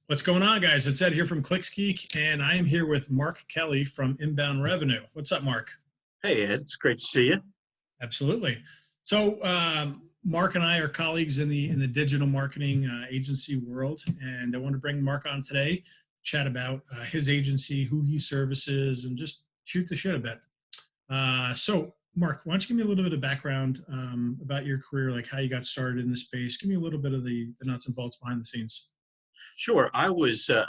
What's going on, guys? It's Ed here from Geek, and I am here with Mark Kelly from Inbound Revenue. What's up, Mark? Hey, Ed, it's great to see you. Absolutely. So, Mark and I are colleagues in the digital marketing agency world, and I want to bring Mark on today, chat about his agency, who he services, and just shoot the shit a bit. So, Mark, why don't you give me a little bit of background about your career, like how you got started in this space? Give me a little bit of the nuts and bolts behind the scenes. Sure. I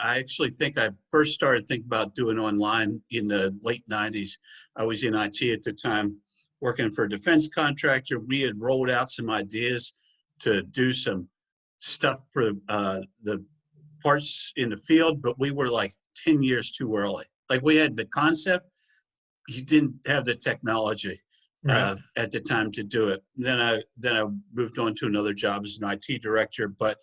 actually think I first started thinking about doing online in the late 90s. I was in IT at the time, working for a defense contractor. We had rolled out some ideas to do some stuff for the parts in the field, but we were like 10 years too early. Like we had the concept, you didn't have the technology Right. at the time to do it. Then I moved on to another job as an IT director, but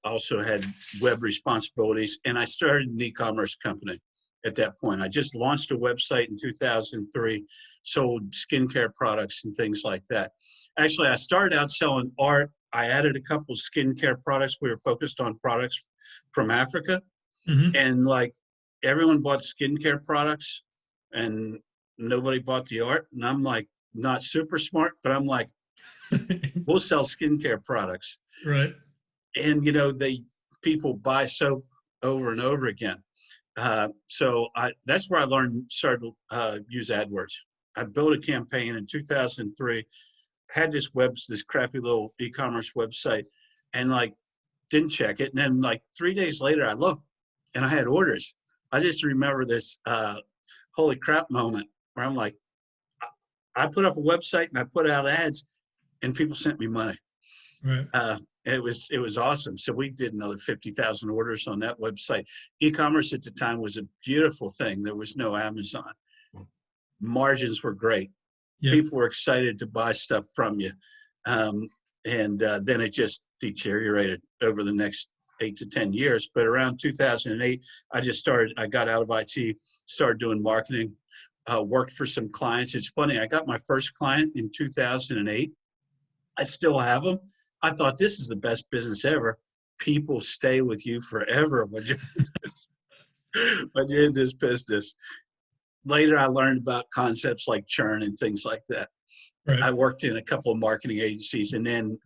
also had web responsibilities, and I started an e-commerce company at that point. I just launched a website in 2003, sold skincare products and things like that. Actually, I started out selling art. I added a couple of skincare products. We were focused on products from Africa, Mm-hmm. and like everyone bought skincare products, and nobody bought the art. And I'm like, not super smart, but I'm like, we'll sell skincare products. Right. And people buy soap over and over again. That's where I started to use AdWords. I built a campaign in 2003, had this crappy little e-commerce website, and like didn't check it. And then like 3 days later, I looked and I had orders. I just remember this holy crap moment where I'm like, I put up a website and I put out ads, and people sent me money. Right. It was awesome. So we did another 50,000 orders on that website. E-commerce at the time was a beautiful thing. There was no Amazon. Margins were great. Yep. People were excited to buy stuff from you. Then it just deteriorated over the next 8 to 10 years. But around 2008, I got out of IT, started doing marketing, worked for some clients. It's funny, I got my first client in 2008. I still have them. I thought, this is the best business ever. People stay with you forever when you're in this business. Later, I learned about concepts like churn and things like that. Right. I worked in a couple of marketing agencies, and then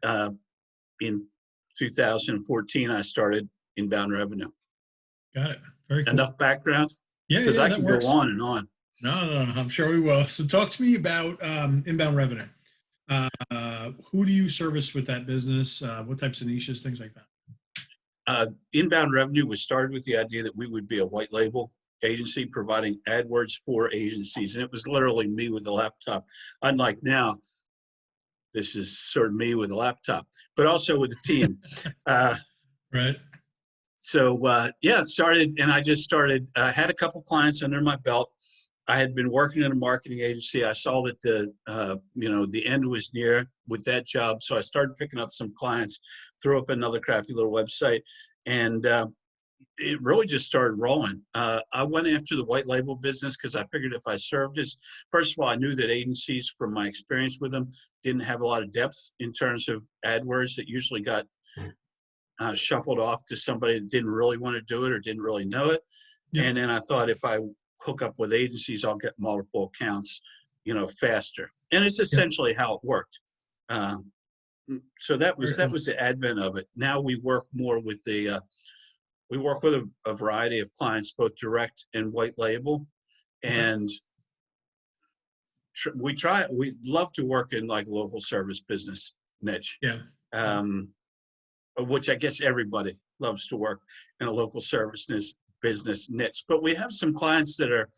in 2014, I started Inbound Revenue. Got it. Very cool. Enough background? Yeah, Because yeah, I that can works. go on and on. No, I'm sure we will. So talk to me about Inbound Revenue. Who do you service with that business? What types of niches, things like that? Inbound Revenue was started with the idea that we would be a white label agency providing AdWords for agencies. And it was literally me with a laptop. Unlike now, this is sort of me with a laptop, but also with a team. Right. It started, and I just started, had a couple clients under my belt. I had been working in a marketing agency. I saw that the end was near with that job. So I started picking up some clients, threw up another crappy little website, and it really just started rolling. I went after the white label business because I figured if I served as, first of all, I knew that agencies, from my experience with them, didn't have a lot of depth in terms of AdWords. That usually got shuffled off to somebody that didn't really want to do it or didn't really know it. Yep. And then I thought, if I hook up with agencies, I'll get multiple accounts, faster. And it's essentially how it worked. So that was the advent of it. Now we work more with a variety of clients, both direct and white label, and we love to work in like local service business niche. Yeah. Which I guess everybody loves to work in a local service business niche. But we have some clients that are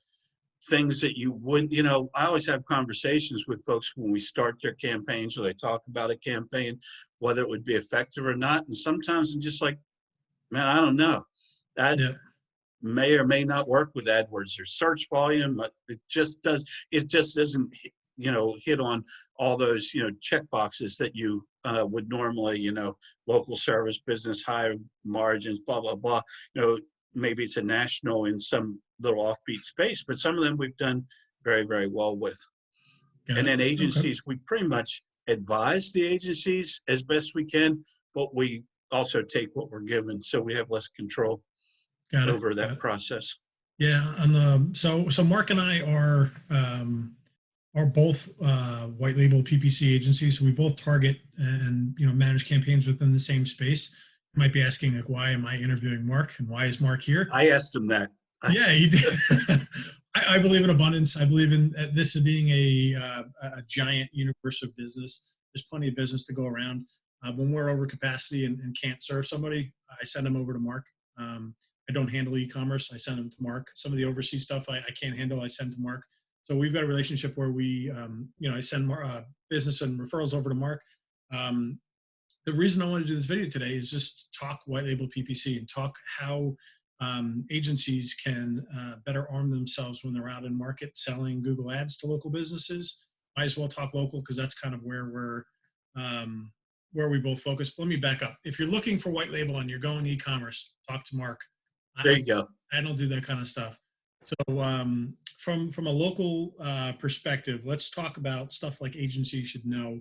things that you wouldn't, I always have conversations with folks when we start their campaigns or they talk about a campaign, whether it would be effective or not. And sometimes I'm just like, man, I don't know. That may or may not work with AdWords or search volume, but it just doesn't, hit on all those, check boxes that you would normally, local service business, high margins, blah, blah, blah. Maybe it's a national in some little offbeat space, but some of them we've done very, very well with. And then agencies, we pretty much advise the agencies as best we can, but we also take what we're given, so we have less control Got it. over Got that it. process. Yeah. On the so Mark and I are both white label PPC agencies. So we both target and manage campaigns within the same space. You might be asking, like, why am I interviewing Mark and why is Mark here? I asked him that. Yeah, he did. I believe in abundance. I believe in this being a giant universe of business. There's plenty of business to go around. When we're over capacity and can't serve somebody, I send them over to Mark. I don't handle e-commerce. I send them to Mark. Some of the overseas stuff I can't handle. I send to Mark. So we've got a relationship where we, I send business and referrals over to Mark. The reason I want to do this video today is just talk white label PPC and talk how agencies can better arm themselves when they're out in market selling Google Ads to local businesses. Might as well talk local because that's kind of where we both focus. Let me back up. If you're looking for white label and you're going e-commerce, talk to Mark. There you go. I don't do that kind of stuff. So from a local perspective, let's talk about stuff like agencies should know.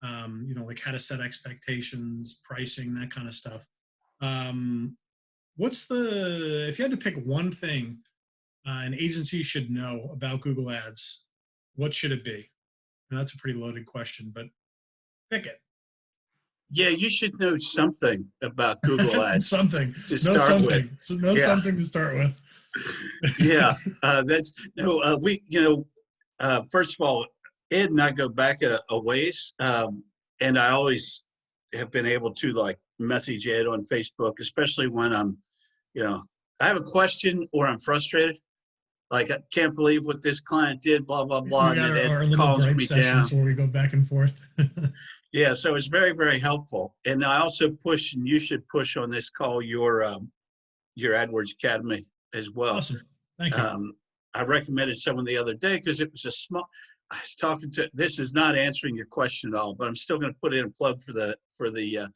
Like how to set expectations, pricing, that kind of stuff. If you had to pick one thing an agency should know about Google Ads, what should it be? And that's a pretty loaded question, but pick it. Yeah, you should know something about Google Ads. Something. To start something. with. So know something to start with. Yeah, first of all, Ed and I go back a ways, and I always have been able to like message Ed on Facebook, especially when I'm, I have a question or I'm frustrated. Like, I can't believe what this client did, blah, blah, blah. We got and our Ed little calls gripe me sessions down. where we go back and forth. Yeah, so it's very, very helpful. And I also push, and you should push on this call, your AdWords Academy as well. Awesome. Thank you. I recommended someone the other day because it was I was talking to, this is not answering your question at all, but I'm still going to put in a plug for the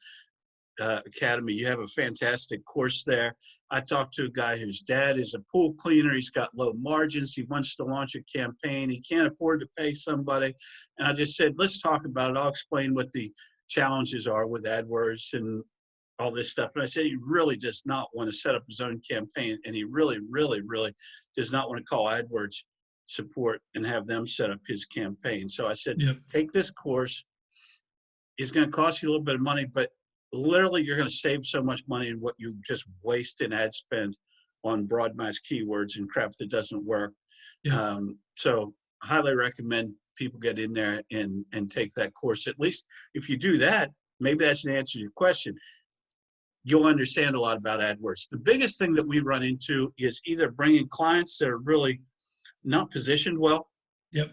Academy. You have a fantastic course there. I talked to a guy whose dad is a pool cleaner. He's got low margins. He wants to launch a campaign. He can't afford to pay somebody. And I just said, let's talk about it. I'll explain what the challenges are with AdWords and all this stuff. And I said, he really does not want to set up his own campaign. And he really, really, really does not want to call AdWords support and have them set up his campaign. So I said, Take this course. It's going to cost you a little bit of money, but literally you're going to save so much money in what you just waste in ad spend on broad match keywords and crap that doesn't work. So highly recommend people get in there and take that course. At least if you do that, maybe that's the answer to your question. You'll understand a lot about AdWords. The biggest thing that we run into is either bringing clients that are really not positioned well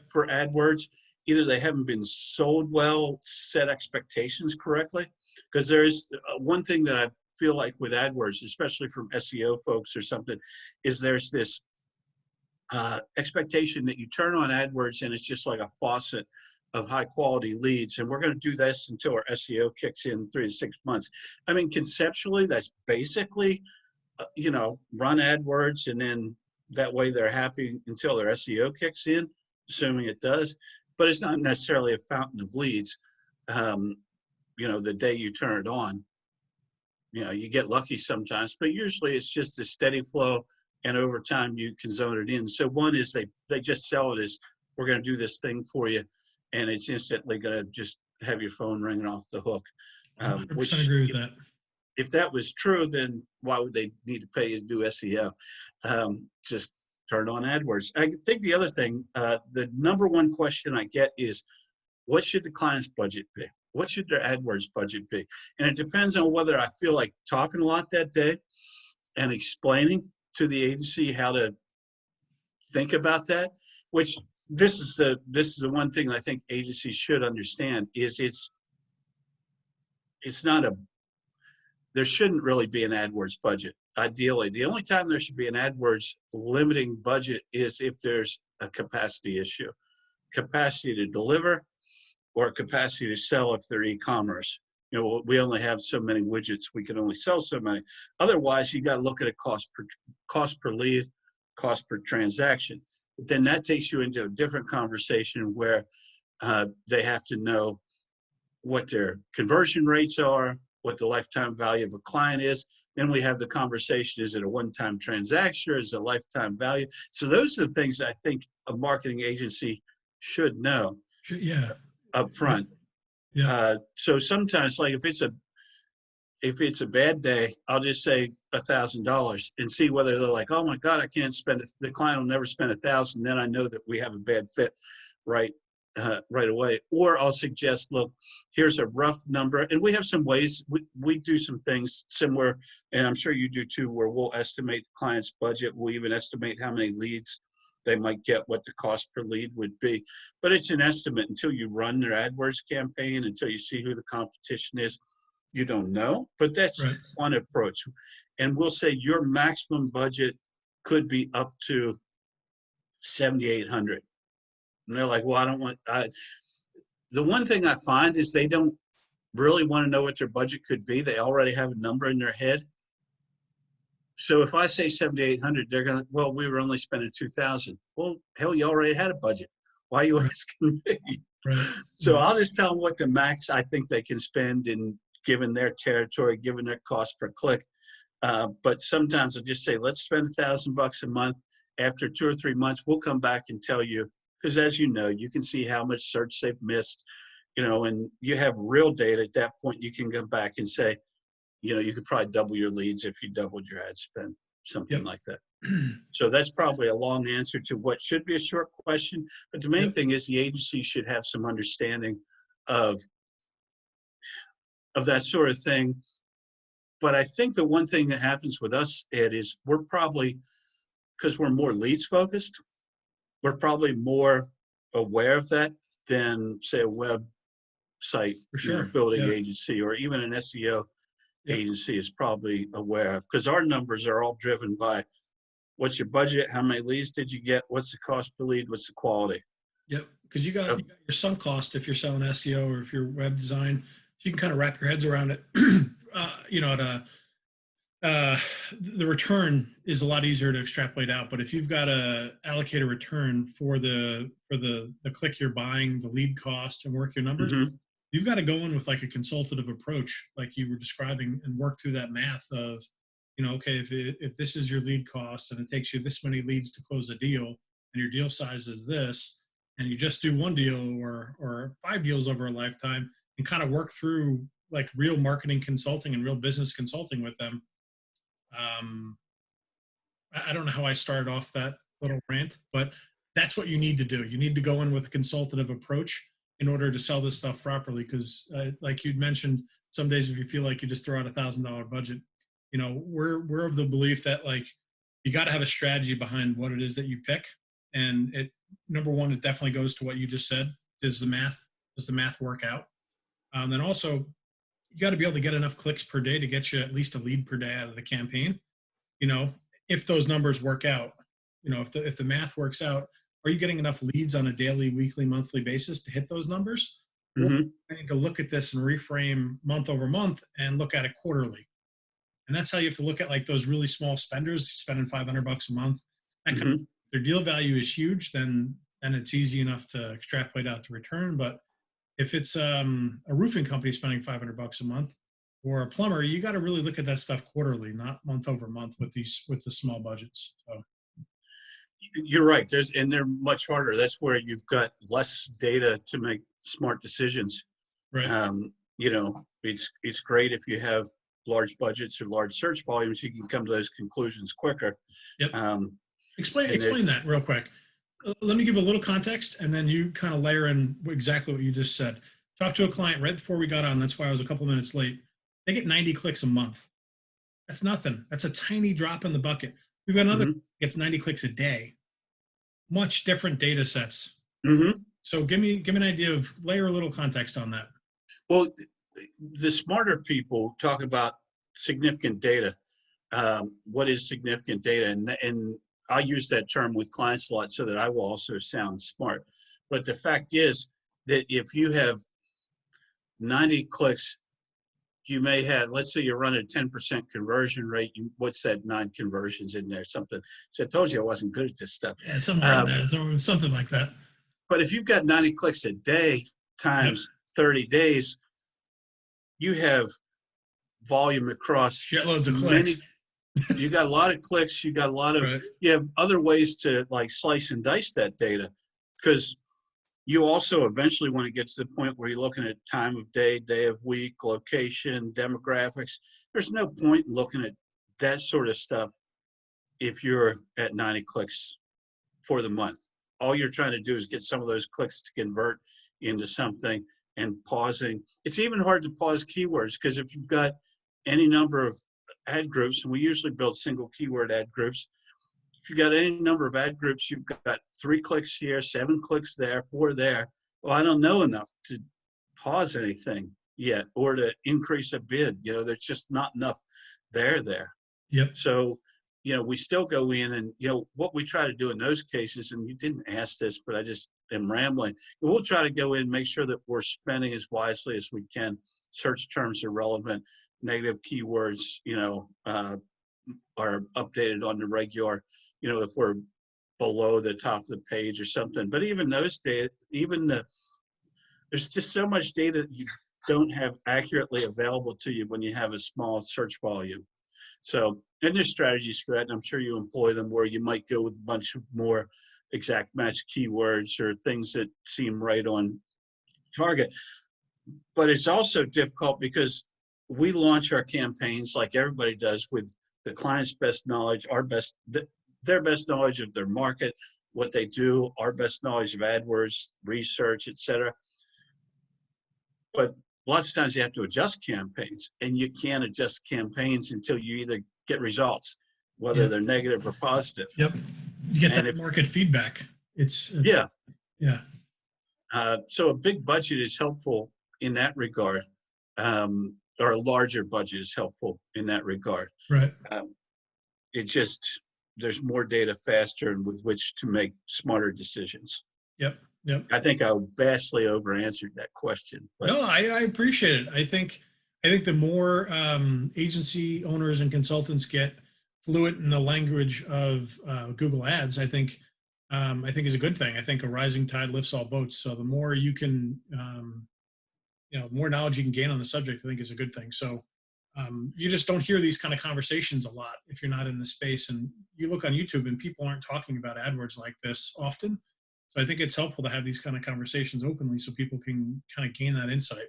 for AdWords. Either they haven't been sold well, set expectations correctly. Because there is one thing that I feel like with AdWords, especially from SEO folks or something, is there's this expectation that you turn on AdWords and it's just like a faucet of high quality leads. And we're going to do this until our SEO kicks in 3 to 6 months. I mean, conceptually, that's basically, run AdWords and then that way they're happy until their SEO kicks in, assuming it does. But it's not necessarily a fountain of leads. The day you turn it on, you get lucky sometimes, but usually it's just a steady flow, and over time you can zone it in. So one is they just sell it as, we're going to do this thing for you, and it's instantly going to just have your phone ringing off the hook. 100% agree with that. If that was true, then why would they need to pay you to do SEO? Just turn on AdWords. I think the other thing, the number one question I get is, what should the client's budget be? What should their AdWords budget be? And it depends on whether I feel like talking a lot that day and explaining to the agency how to think about that, which this is the one thing I think agencies should understand is there shouldn't really be an AdWords budget. Ideally, the only time there should be an AdWords limiting budget is if there's a capacity issue, capacity to deliver, or capacity to sell if they're e-commerce. We only have so many widgets. We can only sell so many. Otherwise, you got to look at a cost per lead, cost per transaction. But then that takes you into a different conversation where they have to know what their conversion rates are, what the lifetime value of a client is. Then we have the conversation, is it a one-time transaction or is it a lifetime value? So those are the things I think a marketing agency should know Yeah. up Yep. front. Yep. So sometimes, like if it's a bad day, I'll just say $1,000 and see whether they're like, oh my God, I can't spend it. The client will never spend 1,000. Then I know that we have a bad fit right away. Or I'll suggest, look, here's a rough number. And we have some ways, we do some things similar, and I'm sure you do too, where we'll estimate the client's budget. We'll even estimate how many leads they might get, what the cost per lead would be. But it's an estimate until you run their AdWords campaign, until you see who the competition is. You don't know, but that's Right. one approach. And we'll say your maximum budget could be up to 7,800. And they're like, well, I don't want, the one thing I find is they don't really want to know what their budget could be. They already have a number in their head. So if I say 7,800, they're going to, well, we were only spending 2,000. Well, hell, you already had a budget. Why are you asking me? Right. So Right. I'll just tell them what the max I think they can spend in given their territory, given their cost per click. But sometimes I'll just say, let's spend $1,000 a month. After 2 or 3 months, we'll come back and tell you, because as you know, you can see how much search they've missed, and you have real data. At that point, you can go back and say, you could probably double your leads if you doubled your ad spend, something Yep. like that. So that's probably a long answer to what should be a short question. But the main Yep. thing is the agency should have some understanding of that sort of thing. But I think the one thing that happens with us, Ed, is we're probably, because we're more leads focused, we're probably more aware of that than, say, a website, For sure. building Yeah. agency, or even an SEO Yep. agency is probably aware of, because our numbers are all driven by what's your budget, how many leads did you get, what's the cost per lead, what's the quality. Yep. Because you got your sunk cost if you're selling SEO or if you're web design. So you can kind of wrap your heads around it. The return is a lot easier to extrapolate out. But if you've got to allocate a return for the click you're buying, the lead cost, and work your numbers, Mm-hmm. you've got to go in with like a consultative approach, like you were describing, and work through that math of, okay, if this is your lead cost and it takes you this many leads to close a deal, and your deal size is this, and you just do one deal or 5 deals over a lifetime, and kind of work through like real marketing consulting and real business consulting with them. I don't know how I started off that little rant, but that's what you need to do. You need to go in with a consultative approach in order to sell this stuff properly. Because like you'd mentioned, some days if you feel like you just throw out $1,000 budget, we're of the belief that like you got to have a strategy behind what it is that you pick. And number one, it definitely goes to what you just said. Does the math work out? Then also, you got to be able to get enough clicks per day to get you at least a lead per day out of the campaign. If those numbers work out, if the math works out, are you getting enough leads on a daily, weekly, monthly basis to hit those numbers? Mm-hmm. I need to look at this and reframe month over month and look at it quarterly. And that's how you have to look at like those really small spenders spending $500 a month. Mm-hmm. If their deal value is huge, then it's easy enough to extrapolate out the return. But if it's a roofing company spending $500 a month, or a plumber, you got to really look at that stuff quarterly, not month over month with the small budgets. So you're right. They're much harder. That's where you've got less data to make smart decisions. right. It's great if you have large budgets or large search volumes. You can come to those conclusions quicker. Yep. Explain and that real quick. Let me give a little context, and then you kind of layer in exactly what you just said. Talked to a client right before we got on. That's why I was a couple minutes late. They get 90 clicks a month. That's nothing. That's a tiny drop in the bucket. We've got another Mm-hmm. gets 90 clicks a day. Much different data sets. Mm-hmm. So give me an idea of layer a little context on that. Well, the smarter people talk about significant data. What is significant data? And I use that term with clients a lot so that I will also sound smart. But the fact is that if you have 90 clicks, you may have, let's say you're running a 10% conversion rate. What's that, 9 conversions in there? Something. So I told you I wasn't good at this stuff. Yeah, something like that. But if you've got 90 clicks a day times 30 days, you have volume across Shitloads of many. clicks. You got a lot of clicks. You got a lot of. Right. You have other ways to like slice and dice that data, because you also eventually want to get to the point where you're looking at time of day, day of week, location, demographics. There's no point in looking at that sort of stuff if you're at 90 clicks for the month. All you're trying to do is get some of those clicks to convert into something, and pausing. It's even hard to pause keywords, because if you've got any number of ad groups, and we usually build single keyword ad groups, if you've got any number of ad groups, you've got 3 clicks here, 7 clicks there, 4 there. Well, I don't know enough to pause anything yet or to increase a bid. There's just not enough there. Yep. So, we still go in and, what we try to do in those cases, and you didn't ask this, but I just am rambling. We'll try to go in and make sure that we're spending as wisely as we can. Search terms are relevant. Negative keywords, are updated on the regular, if we're below the top of the page or something. But even those data, there's just so much data that you don't have accurately available to you when you have a small search volume. So, and there's strategies for that, and I'm sure you employ them, where you might go with a bunch of more exact match keywords or things that seem right on target. But it's also difficult because we launch our campaigns like everybody does with the client's best knowledge, their best knowledge of their market, what they do, our best knowledge of AdWords, research, etc. But lots of times you have to adjust campaigns, and you can't adjust campaigns until you either get results, whether they're negative or positive. Yep. You get And that market feedback. It's yeah. Yeah. So a big budget is helpful in that regard, or a larger budget is helpful in that regard. Right. There's more data faster, and with which to make smarter decisions. Yep. I think I vastly over answered that question. But no, I appreciate it. I think the more agency owners and consultants get fluent in the language of Google Ads, I think is a good thing. I think a rising tide lifts all boats. So the more you can, more knowledge you can gain on the subject, I think is a good thing. So you just don't hear these kind of conversations a lot if you're not in the space. And you look on YouTube and people aren't talking about AdWords like this often. So I think it's helpful to have these kind of conversations openly so people can kind of gain that insight.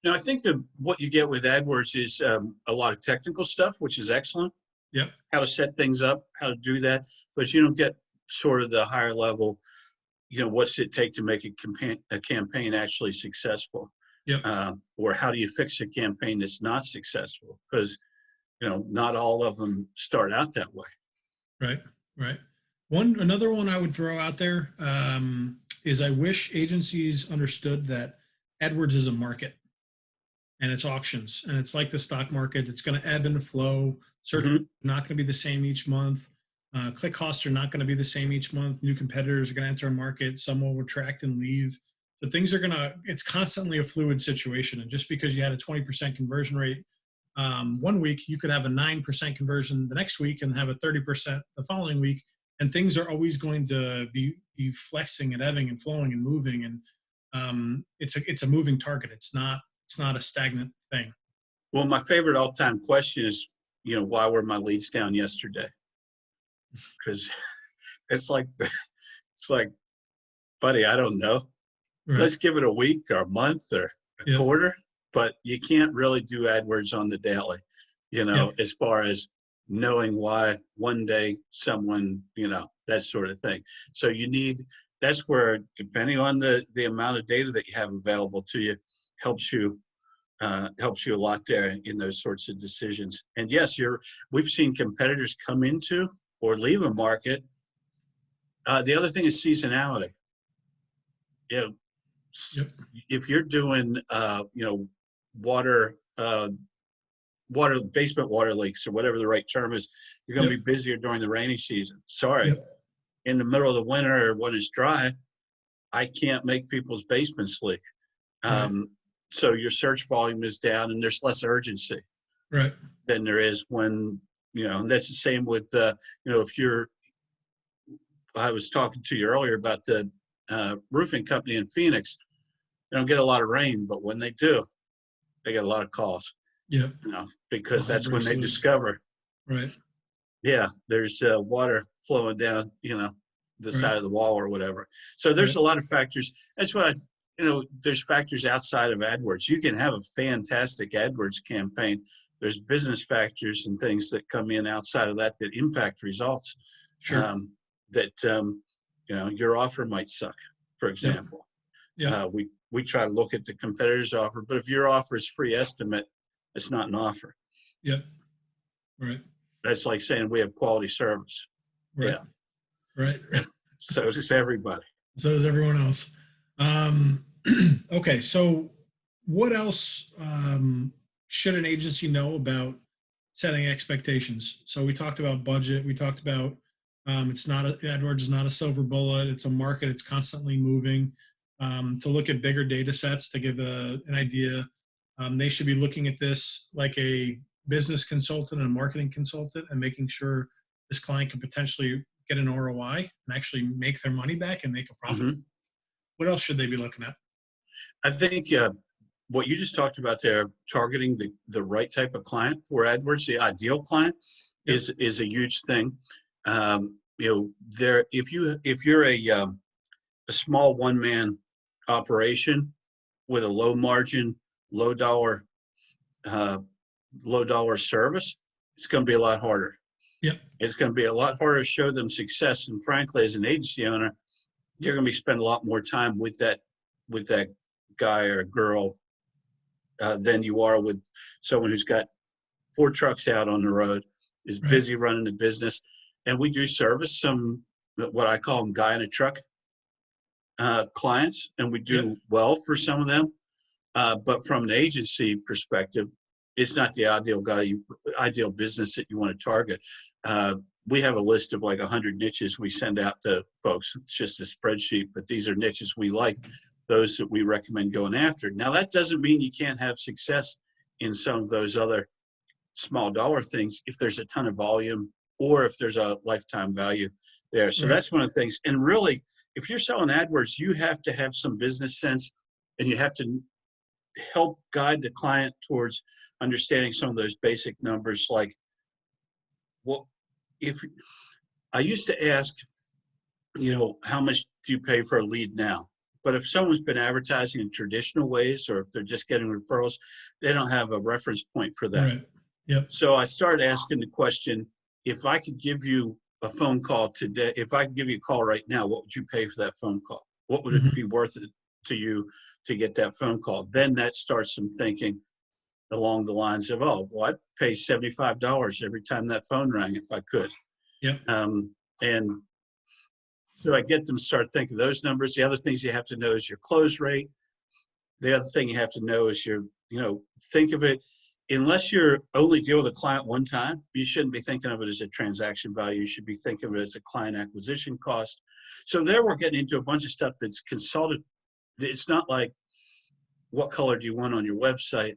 Now, I think that what you get with AdWords is a lot of technical stuff, which is excellent. Yep. How to set things up, how to do that. But you don't get sort of the higher level, what's it take to make a campaign actually successful? Yep. Or how do you fix a campaign that's not successful? Because, not all of them start out that way. Right. Another one I would throw out there is I wish agencies understood that AdWords is a market, and it's auctions, and it's like the stock market. It's going to ebb and flow. Certainly not going to be the same each month. Click costs are not going to be the same each month. New competitors are going to enter a market. Some will retract and leave. So things are it's constantly a fluid situation. And just because you had a 20% conversion rate one week, you could have a 9% conversion the next week and have a 30% the following week. And things are always going to be flexing and ebbing and flowing and moving. And it's a moving target. It's not a stagnant thing. Well, my favorite all-time question is, why were my leads down yesterday? Because it's like, buddy, I don't know. Right. Let's give it a week or a month or a quarter, but you can't really do AdWords on the daily, as far as knowing why one day someone, that sort of thing. So that's where, depending on the amount of data that you have available to you, helps you a lot there in those sorts of decisions. And yes, we've seen competitors come into or leave a market. The other thing is seasonality. If you're doing, basement water leaks or whatever the right term is, you're going to be busier during the rainy season. Sorry, in the middle of the winter when it's dry, I can't make people's basements leak. So your search volume is down, and there's less urgency than there is when, and that's the same with, I was talking to you earlier about the roofing company in Phoenix. They don't get a lot of rain, but when they do, they get a lot of calls. Yep. Because All hell that's when breaks they loose. discover, Right. yeah, there's water flowing down, the Right. side of the wall or whatever. So there's Right. a lot of factors. That's what there's factors outside of AdWords. You can have a fantastic AdWords campaign. There's business factors and things that come in outside of that that impact results. Sure. That your offer might suck, for Yep. example. Yep. We try to look at the competitor's offer, but if your offer is free estimate, it's not an offer. Yep. Right. That's like saying we have quality service. Right. Yeah. Right. Yeah. So does everybody. So does everyone else. Um, okay. So what else should an agency know about setting expectations? So we talked about budget. We talked about AdWords is not a silver bullet. It's a market. It's constantly moving. To look at bigger data sets to give an idea, they should be looking at this like a business consultant and a marketing consultant and making sure this client can potentially get an ROI and actually make their money back and make a profit. Mm-hmm. What else should they be looking at? I think what you just talked about there, targeting the right type of client for AdWords, the ideal client, Yep. is a huge thing. If you're a small one-man operation with a low margin, low dollar service, it's going to be a lot harder. Yep. It's going to be a lot harder to show them success. And frankly, as an agency owner, you're going to be spending a lot more time with that guy or girl than you are with someone who's got 4 trucks out on the road, is Right. busy running the business. And we do service some, what I call them guy in a truck clients, and we do well for some of them. But from an agency perspective, it's not the ideal business that you want to target. We have a list of like 100 niches we send out to folks. It's just a spreadsheet, but these are niches we like, those that we recommend going after. Now, that doesn't mean you can't have success in some of those other small dollar things if there's a ton of volume or if there's a lifetime value there. So that's one of the things. And really, if you're selling AdWords, you have to have some business sense, and you have to help guide the client towards understanding some of those basic numbers. Like, well, if I used to ask, how much do you pay for a lead now? But if someone's been advertising in traditional ways, or if they're just getting referrals, they don't have a reference point for that. Right. Yep. So I started asking the question, if I could give you a phone call today, if I could give you a call right now, what would you pay for that phone call? What would it be worth it to you to get that phone call? Then that starts some thinking along the lines of, I'd pay $75 every time that phone rang if I could. Yep. And so I get them to start thinking those numbers. The other things you have to know is your close rate. The other thing you have to know is think of it, unless you're only deal with a client one time, you shouldn't be thinking of it as a transaction value. You should be thinking of it as a client acquisition cost. So there we're getting into a bunch of stuff that's consulted. It's not like, what color do you want on your website?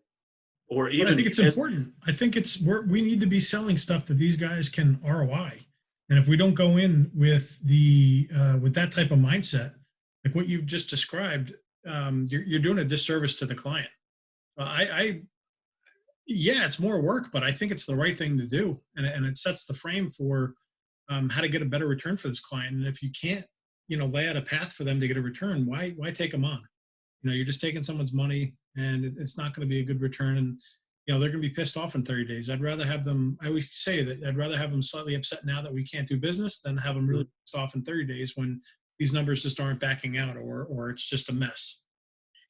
Or even, but I think it's important. I think we need to be selling stuff that these guys can ROI. And if we don't go in with with that type of mindset, like what you've just described, you're doing a disservice to the client. It's more work, but I think it's the right thing to do, and it sets the frame for how to get a better return for this client. And if you can't, lay out a path for them to get a return, why take them on? You're just taking someone's money, and it's not going to be a good return. And they're going to be pissed off in 30 days. I'd rather have them. I always say that I'd rather have them slightly upset now that we can't do business than have them really pissed off in 30 days when these numbers just aren't backing out, or it's just a mess.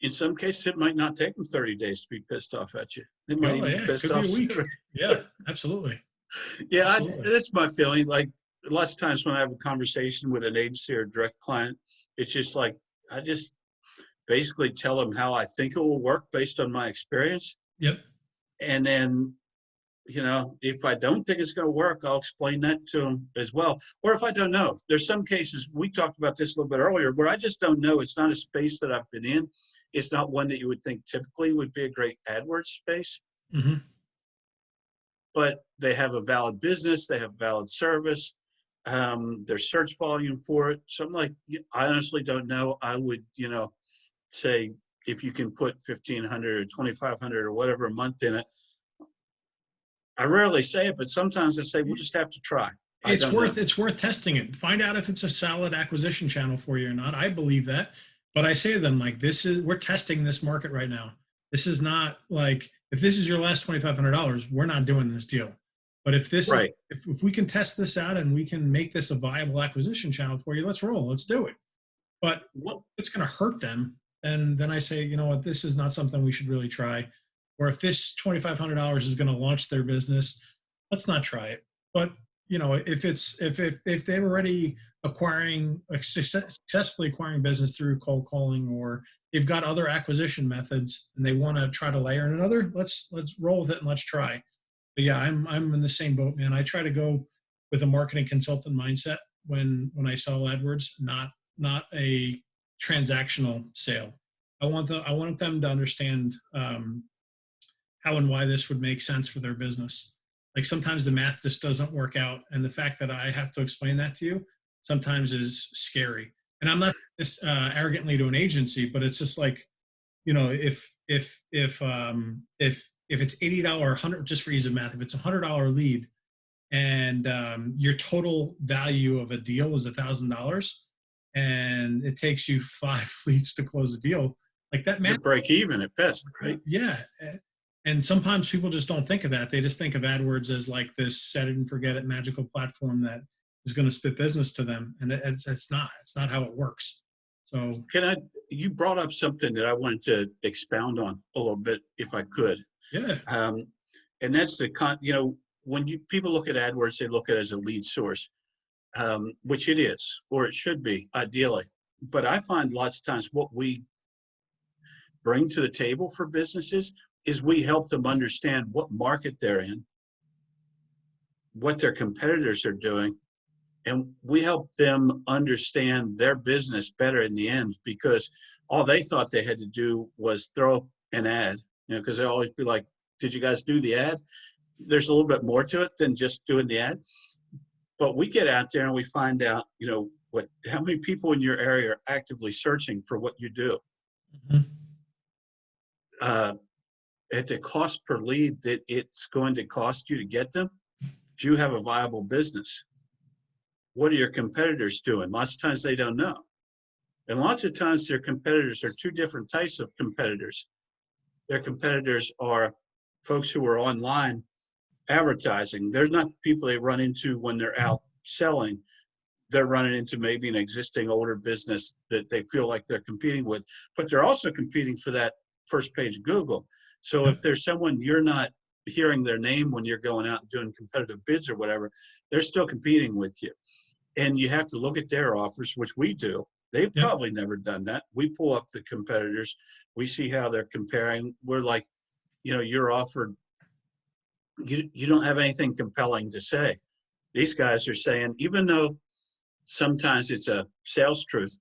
In some cases, it might not take them 30 days to be pissed off at you. They might even be pissed off sooner. Yeah, absolutely. Yeah, Absolutely. That's my feeling. Like, lots of times when I have a conversation with an agency or a direct client, it's just like, I just basically tell them how I think it will work based on my experience. Yep. And then, if I don't think it's going to work, I'll explain that to them as well. Or if I don't know, there's some cases, we talked about this a little bit earlier, where I just don't know. It's not a space that I've been in. It's not one that you would think typically would be a great AdWords space. Mm-hmm. But they have a valid business, they have valid service, there's search volume for it. So I'm like, I honestly don't know. I would, say, if you can put $1,500 or $2,500 or whatever a month in it, I rarely say it, but sometimes I say, we'll just have to try. I don't know. It's worth testing it. Find out if it's a solid acquisition channel for you or not. I believe that, but I say to them like, we're testing this market right now. This is not like, if this is your last $2,500, we're not doing this deal. But if this Right. if we can test this out and we can make this a viable acquisition channel for you, let's roll. Let's do it. But What, it's going to hurt them, and then I say, you know what, this is not something we should really try. Or if this $2,500 is going to launch their business, let's not try it. But you know, if they're already successfully acquiring business through cold calling, or they've got other acquisition methods and they want to try to layer in another, let's roll with it and let's try. But yeah, I'm in the same boat, man. I try to go with a marketing consultant mindset when I sell AdWords, not a transactional sale. I want them to understand how and why this would make sense for their business. Like sometimes the math just doesn't work out, and the fact that I have to explain that to you sometimes is scary. And I'm not this arrogantly to an agency, but it's just like, you know, if it's $80, 100, just for ease of math, if it's $100 lead and your total value of a deal is $1,000, and it takes you 5 leads to close a deal, like that math. you break even at best, right? Yeah. And sometimes people just don't think of that. They just think of AdWords as like this set it and forget it magical platform that is going to spit business to them. And it's not how it works. So you brought up something that I wanted to expound on a little bit, if I could. yeah. And that's when people look at AdWords, they look at it as a lead source, which it is, or it should be, ideally. But I find lots of times what we bring to the table for businesses is we help them understand what market they're in, what their competitors are doing, and we help them understand their business better in the end, because all they thought they had to do was throw an ad, because they always be like, did you guys do the ad? There's a little bit more to it than just doing the ad. But we get out there and we find out, how many people in your area are actively searching for what you do. Mm-hmm. At the cost per lead that it's going to cost you to get them, do you have a viable business? What are your competitors doing? Lots of times they don't know. And lots of times their competitors are two different types of competitors. Their competitors are folks who are online advertising. They're not people they run into when they're out selling. They're running into maybe an existing older business that they feel like they're competing with, but they're also competing for that first page Google. So if there's someone you're not hearing their name when you're going out and doing competitive bids or whatever, they're still competing with you. And you have to look at their offers, which we do. They've probably never done that. We pull up the competitors. We see how they're comparing. We're like, you're offered, you don't have anything compelling to say. These guys are saying, even though sometimes it's a sales truth,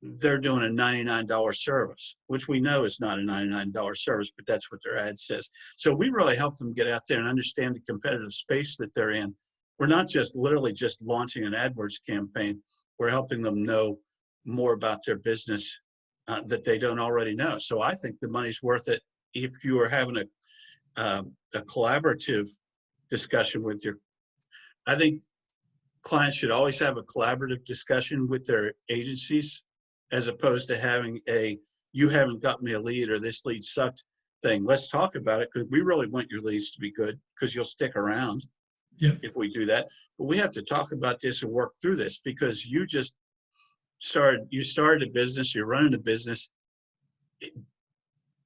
they're doing a $99 service, which we know is not a $99 service, but that's what their ad says. So we really help them get out there and understand the competitive space that they're in. We're not just literally just launching an AdWords campaign. We're helping them know more about their business that they don't already know. So I think the money's worth it if you are having a collaborative discussion with I think clients should always have a collaborative discussion with their agencies, as opposed to having you haven't got me a lead or this lead sucked thing. Let's talk about it, because we really want your leads to be good, because you'll stick around if we do that. But we have to talk about this and work through this, because you started a business, you're running a business.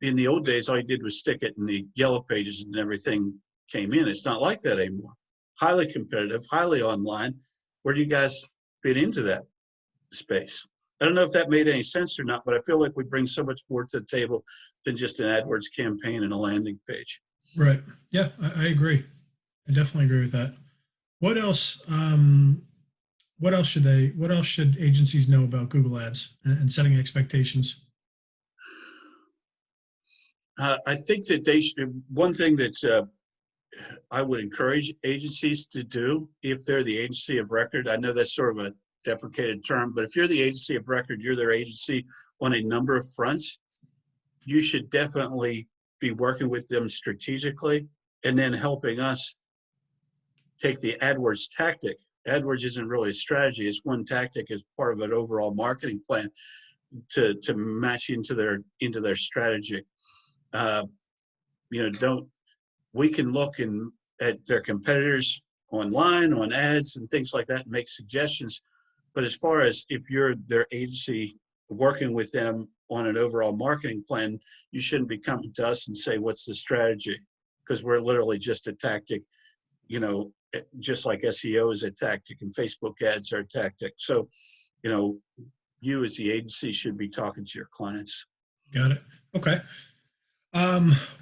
In the old days, all you did was stick it in the yellow pages and everything came in. It's not like that anymore. Highly competitive, highly online. Where do you guys fit into that space? I don't know if that made any sense or not, but I feel like we bring so much more to the table than just an AdWords campaign and a landing page. Right. Yeah, I agree. I definitely agree with that. What else? What else should agencies know about Google Ads and setting expectations? I think that they should. One thing that's I would encourage agencies to do, if they're the agency of record. I know that's sort of a deprecated term, but if you're the agency of record, you're their agency on a number of fronts. You should definitely be working with them strategically and then helping us take the AdWords tactic. AdWords isn't really a strategy. It's one tactic as part of an overall marketing plan to match into their strategy. Don't we can look at their competitors online on ads and things like that and make suggestions. But as far as if you're their agency working with them on an overall marketing plan, you shouldn't be coming to us and say, what's the strategy? Because we're literally just a tactic, just like SEO is a tactic and Facebook ads are a tactic. So, you as the agency should be talking to your clients. Got it. Okay.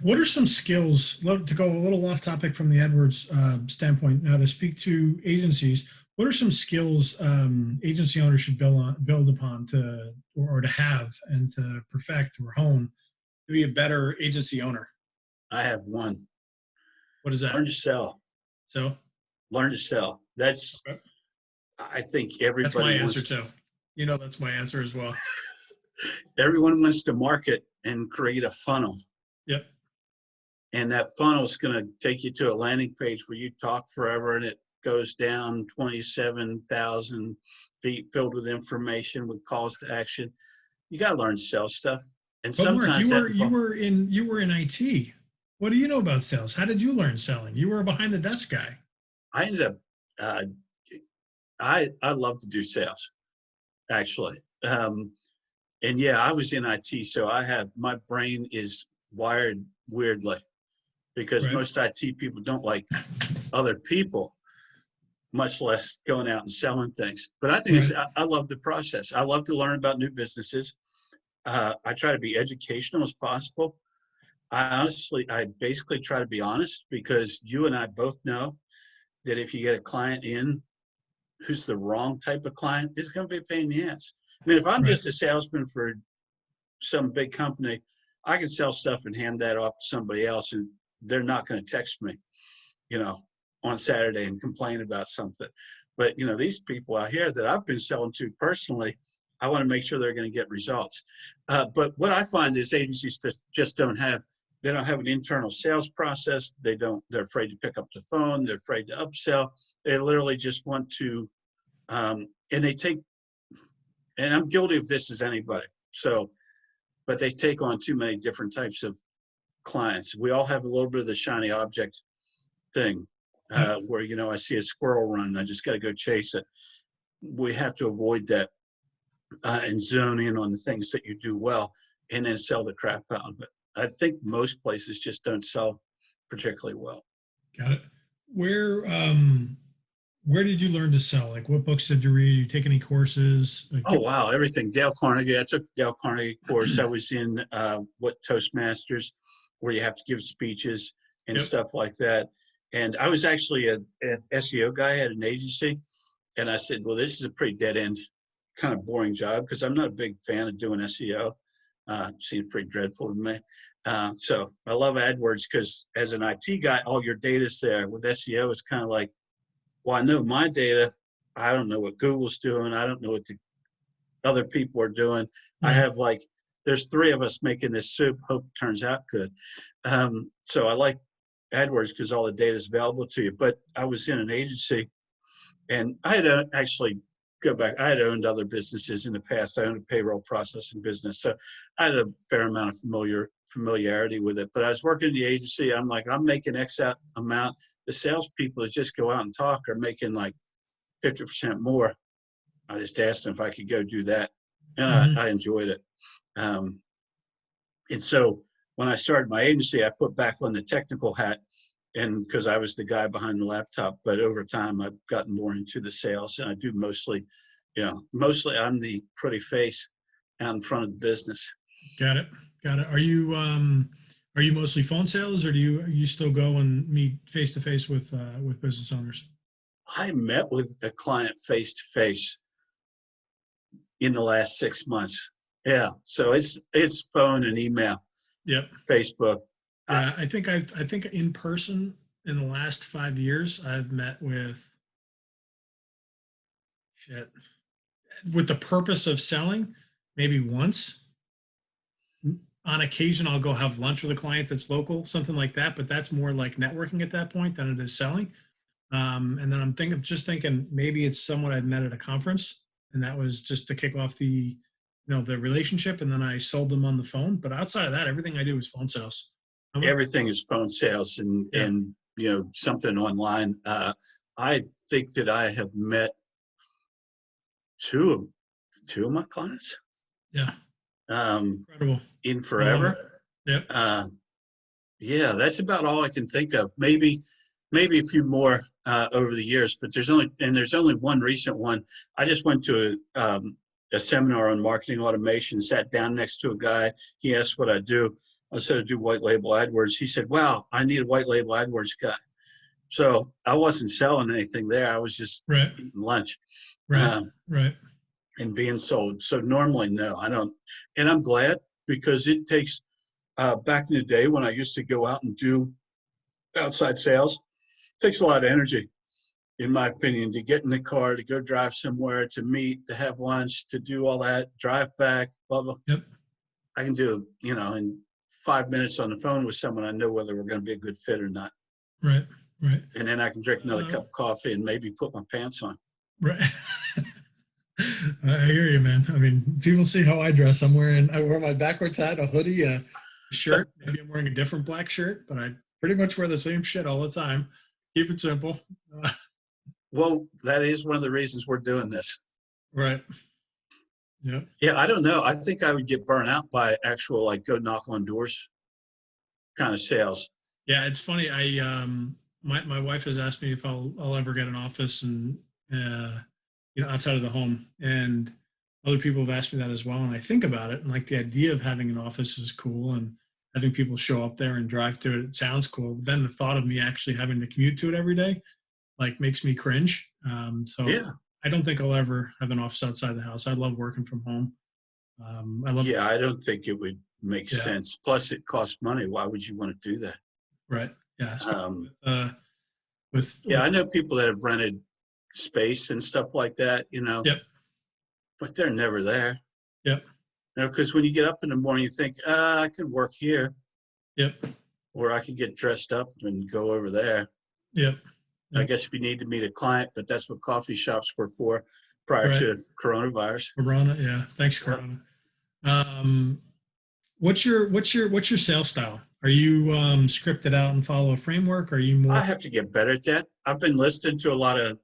What are some skills, to go a little off topic from the AdWords standpoint now, to speak to agencies, what are some skills agency owners should build upon or to have and to perfect or hone to be a better agency owner? I have one. What is that? Learn to sell. So? Learn to sell. That's, okay. I think everybody That's my wants, answer too. That's my answer as well. Everyone wants to market and create a funnel. Yep. And that funnel is going to take you to a landing page where you talk forever and it goes down 27,000 feet filled with information with calls to action. You got to learn to sell stuff. And but sometimes Mark, you were in IT. What do you know about sales? How did you learn selling? You were a behind the desk guy. I ended up, I love to do sales, actually. And yeah, I was in IT, so my brain is wired weirdly because right. most IT people don't like other people, much less going out and selling things. But I think right. I love the process. I love to learn about new businesses. I try to be educational as possible. I basically try to be honest because you and I both know that if you get a client in who's the wrong type of client, it's going to be a pain in the ass. I mean, if I'm right. just a salesman for some big company, I can sell stuff and hand that off to somebody else, and they're not going to text me, on Saturday and complain about something. But, these people out here that I've been selling to personally, I want to make sure they're going to get results. But what I find is agencies that just don't have an internal sales process. They're afraid to pick up the phone. They're afraid to upsell. They literally just want to, and I'm guilty of this as anybody. But they take on too many different types of clients. We all have a little bit of the shiny object thing where, I see a squirrel run, I just got to go chase it. We have to avoid that and zone in on the things that you do well and then sell the crap out of it. I think most places just don't sell particularly well. Got it. Where did you learn to sell? Like, what books did you read? You take any courses? Oh, wow. Everything. Dale Carnegie. I took the Dale Carnegie course. I was in Toastmasters, where you have to give speeches and stuff like that. And I was actually an SEO guy at an agency. And I said, well, this is a pretty dead end, kind of boring job because I'm not a big fan of doing SEO. Seems pretty dreadful to me. So I love AdWords because as an IT guy, all your data's there. With SEO, it's kind of like, well, I know my data. I don't know what Google's doing. I don't know what the other people are doing. I have there's 3 of us making this soup. Hope it turns out good. So I like AdWords because all the data is available to you. But I was in an agency, and I had actually go back. I had owned other businesses in the past. I owned a payroll processing business, so I had a fair amount of familiarity with it. But I was working in the agency. I'm like, I'm making X amount. The salespeople that just go out and talk are making like 50% more. I just asked them if I could go do that, and I enjoyed it. And so when I started my agency, I put back on the technical hat, and because I was the guy behind the laptop. But over time, I've gotten more into the sales, and I do mostly I'm the pretty face out in front of the business. Got it. Are you mostly phone sales, or do you still go and meet face to face with business owners? I met with a client face to face in the last 6 months. Yeah, so it's phone and email. Yep. Facebook. Yeah, I think in person in the last 5 years I've met with the purpose of selling maybe once. on occasion, I'll go have lunch with a client that's local, something like that. But that's more like networking at that point than it is selling. And then I'm thinking maybe it's someone I'd met at a conference, and that was just to kick off the relationship, and then I sold them on the phone. But outside of that, everything I do is phone sales. Everything is phone sales and Yeah, something online. I think that I have met two of two of my clients yeah, um, incredible. in I love it. forever. Yep. Uh, yeah, that's about all I can think of. Maybe a few more over the years, but there's only one recent one. I just went to a seminar on marketing automation, sat down next to a guy. He asked what I do. I said I do white label AdWords. He said, "Wow, I need a white label AdWords guy." So I wasn't selling anything there. I was just Right. eating lunch Right. um, Right. and being sold. So normally, no, I don't. And I'm glad because it takes, back in the day when I used to go out and do outside sales, it takes a lot of energy, in my opinion, to get in the car, to go drive somewhere, to meet, to have lunch, to do all that, drive back, blah, blah. Yep. I can do, in 5 minutes on the phone with someone, I know whether we're going to be a good fit or not. Right. Right. And then I can drink another Uh, cup of coffee and maybe put my pants on. right. I hear you, man. I mean, people see how I dress. I wear my backwards hat, a hoodie, a shirt. Maybe I'm wearing a different black shirt, but I pretty much wear the same shit all the time. Keep it simple. Uh, Well, that is one of the reasons we're doing this. right. Yeah. Yeah, I don't know. I think I would get burnt out by actual, like, go knock on doors kind of sales. Yeah. It's funny. My wife has asked me if I'll ever get an office and, outside of the home. And other people have asked me that as well. And I think about it, and like the idea of having an office is cool, and having people show up there and drive to it, it sounds cool. But then the thought of me actually having to commute to it every day, like, makes me cringe. So Yeah. I don't think I'll ever have an office outside the house. I love working from home. I love, Yeah, I don't think it would make yeah, sense. Plus, it costs money. Why would you want to do that? right. Yeah. Especially Um, yeah, with, I know people that have rented space and stuff like that, yep. but they're never there. Yep. Because when you get up in the morning, you think, I could work here, Yep. or I could get dressed up and go over there. Yep. I Yep. guess if you need to meet a client, but that's what coffee shops were for prior Right. to coronavirus. Corona. Yeah. Thanks, Yeah. Corona. Um, what's your sales style? Are you scripted out and follow a framework? Are you I more? have to get better at that. I've been listening to a lot of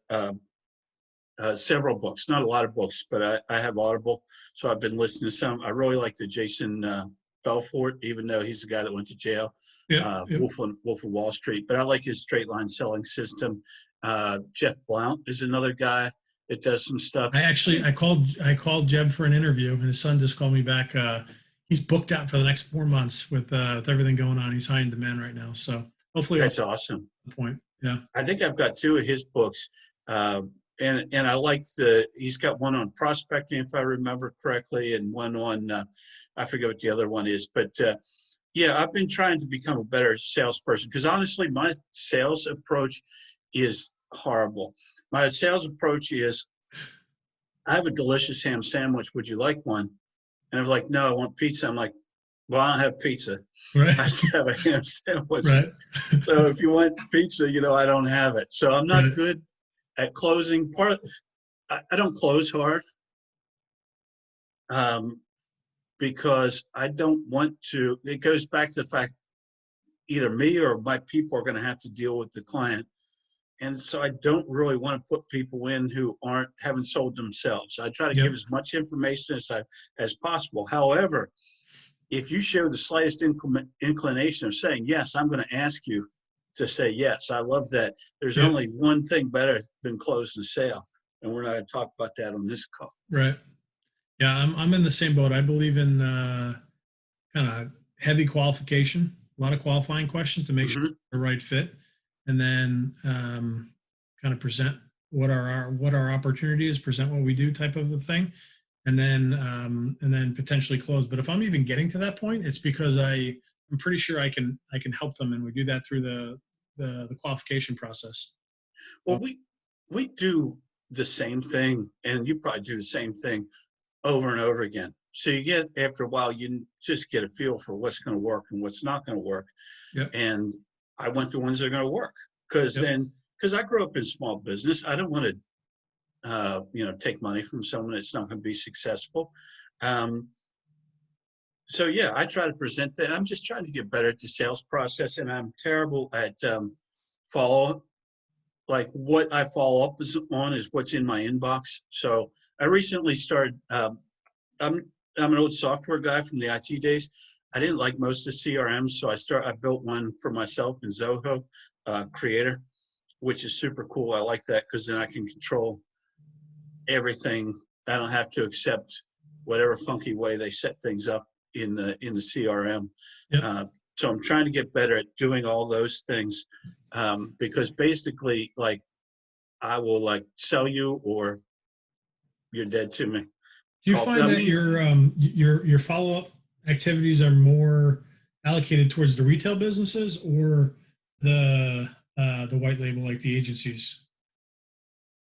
several books, not a lot of books, but I have Audible, so I've been listening to some. I really like the Jason Belfort, even though he's the guy that went to jail, Yep. Yep. Wolf of Wall Street. But I like his straight line selling system. Jeff Blount is another guy that does some stuff. I called Jeb for an interview, and his son just called me back. He's booked out for the next 4 months with everything going on. He's high in demand right now, so hopefully I'll That's awesome. the point. Yeah. I think I've got two of his books. And I like he's got one on prospecting, if I remember correctly, and one on, I forget what the other one is. But yeah, I've been trying to become a better salesperson because honestly, my sales approach is horrible. My sales approach is, I have a delicious ham sandwich. Would you like one? And I'm like, no, I want pizza. I'm like, well, I don't have pizza. Right. I just have a ham sandwich. Right. So if you want pizza, I don't have it. So I'm not Right. good at closing. I don't close hard because I don't want to. It goes back to the fact either me or my people are going to have to deal with the client. And so I don't really want to put people in who haven't sold themselves. I try to give Yep. as much information as possible. However, if you show the slightest inclination of saying, yes, I'm going to ask you to say yes. I love that. There's Yep. only one thing better than closing a sale. And we're not going to talk about that on this call. Right. Yeah. I'm in the same boat. I believe in kind of heavy qualification, a lot of qualifying questions to make sure Mhm. it's the right fit, and then kind of present what our opportunity is, present what we do, type of a thing, and then potentially close. But if I'm even getting to that point, it's because I'm pretty sure I can help them, and we do that through the qualification process. Well, we do the same thing, and you probably do the same thing over and over again. So you get, after a while, you just get a feel for what's going to work and what's not going to work. Yep. And I went to ones that are going to work, because Yep. because I grew up in small business. I don't want to, take money from someone that's not going to be successful. Um, so yeah, I try to present that. I'm just trying to get better at the sales process, and I'm terrible at follow. Like, what I follow up on is what's in my inbox. So I recently started. I'm I'm an old software guy from the IT days. I didn't like most of the CRMs, so I built one for myself in Zoho Creator, which is super cool. I like that because then I can control everything. I don't have to accept whatever funky way they set things up in the CRM. Yep. So I'm trying to get better at doing all those things, because basically, like, I will like sell you or you're dead to me. Do you Call, find I that mean, your follow-up activities are more allocated towards the retail businesses or the white label, like the agencies?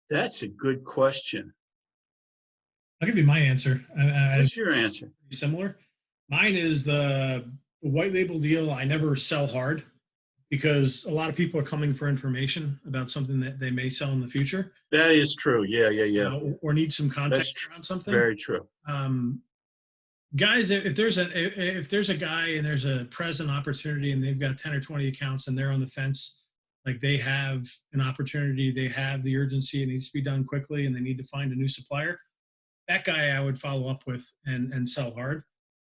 that's a good question. I'll give you my answer. What's your answer? Similar. Mine is the white label deal. I never sell hard because a lot of people are coming for information about something that they may sell in the future, That is true. Yeah, yeah, yeah. or need some That's context around something. very true. Guys, if there's a guy and there's a present opportunity and they've got 10 or 20 accounts and they're on the fence, like they have an opportunity, they have the urgency, it needs to be done quickly, and they need to find a new supplier, that guy I would follow up with and sell hard.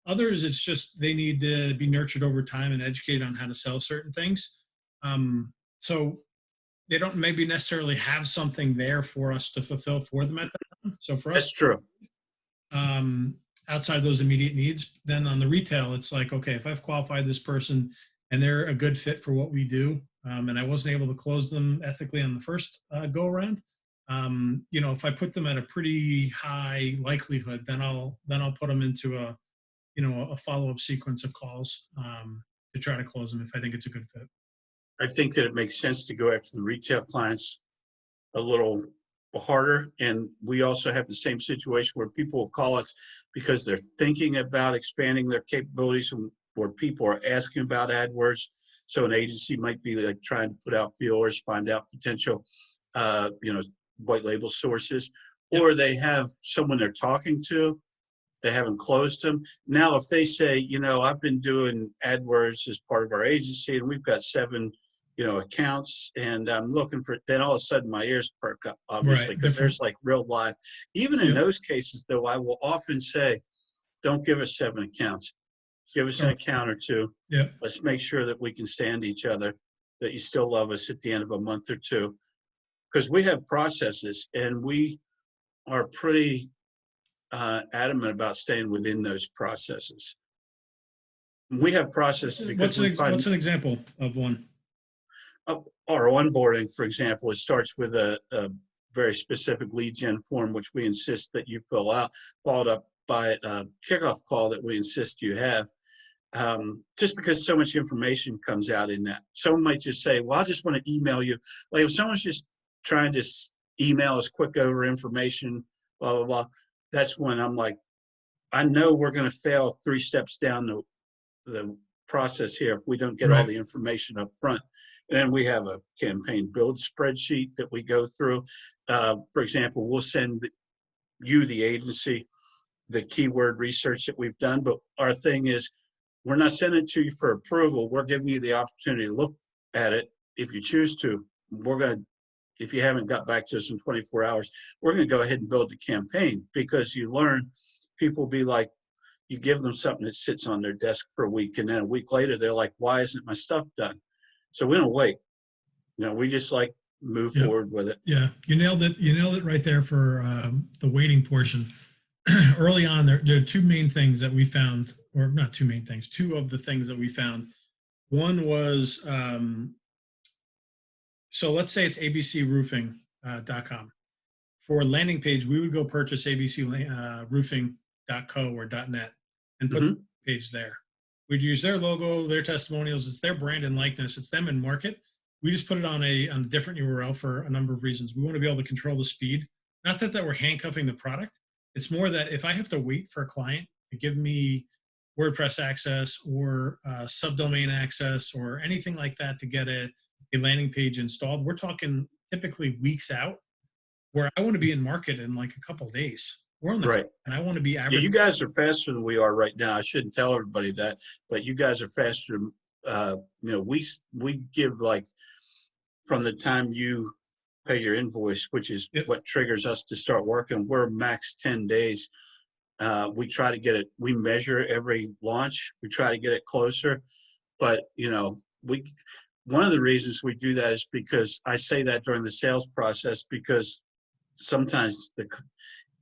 Others, it's just they need to be nurtured over time and educated on how to sell certain things. So they don't maybe necessarily have something there for us to fulfill for them at that time. So for us, That's true. Outside those immediate needs, then on the retail, it's like, okay, if I've qualified this person and they're a good fit for what we do, and I wasn't able to close them ethically on the first go around, if I put them at a pretty high likelihood, then I'll put them into a follow-up sequence of calls to try to close them if I think it's a good fit. I think that it makes sense to go after the retail clients a little harder. And we also have the same situation where people will call us because they're thinking about expanding their capabilities, and where people are asking about AdWords. So an agency might be like trying to put out feelers, find out potential, white label sources, or Yep. they have someone they're talking to. They haven't closed them. Now, if they say, I've been doing AdWords as part of our agency and we've got 7, accounts, and I'm looking for, then all of a sudden my ears perk up, obviously, Right. because there's like real life. Even in Yep. those cases, though, I will often say, don't give us 7 accounts. Give us an account or 2. Yeah. Let's make sure that we can stand each other, that you still love us at the end of a month or 2. Because we have processes and we are pretty adamant about staying within those processes. We have processes because What's an example of one? Our onboarding, for example, it starts with a very specific lead gen form, which we insist that you fill out, followed up by a kickoff call that we insist you have. Just because so much information comes out in that. Someone might just say, well, I just want to email you. Like if someone's just trying to email us quick over information, blah, blah, blah, that's when I'm like, I know we're going to fail 3 steps down the process here if we don't get all the information up front. And then we have a campaign build spreadsheet that we go through. For example, we'll send you, the agency, the keyword research that we've done. But our thing is, we're not sending it to you for approval. We're giving you the opportunity to look at it. If you choose to, if you haven't got back to us in 24 hours, we're going to go ahead and build the campaign, because you learn, people be like, you give them something that sits on their desk for a week, and then a week later, they're like, why isn't my stuff done? So we don't wait. We just like move forward with it. Yeah, you nailed it. You nailed it right there for the waiting portion. Early on, there are 2 main things that we found, or not 2 main things, 2 of the things that we found. One was, so let's say it's abcroofing.com. For a landing page, we would go purchase abcroofing.co or .net and put the page there. We'd use their logo, their testimonials. It's their brand and likeness. It's them in market. We just put it on a different URL for a number of reasons. We want to be able to control the speed. Not that we're handcuffing the product. It's more that if I have to wait for a client give me WordPress access or subdomain access or anything like that to get a landing page installed. We're talking typically weeks out, where I want to be in market in like a couple of days. We're on the Right. and I want to be Yeah, average. you guys are faster than we are right now. I shouldn't tell everybody that, but you guys are faster. We give like from the time you pay your invoice, which is Yep. what triggers us to start working. We're max 10 days. We try to get it. We measure every launch. We try to get it closer, but one of the reasons we do that is because I say that during the sales process, because sometimes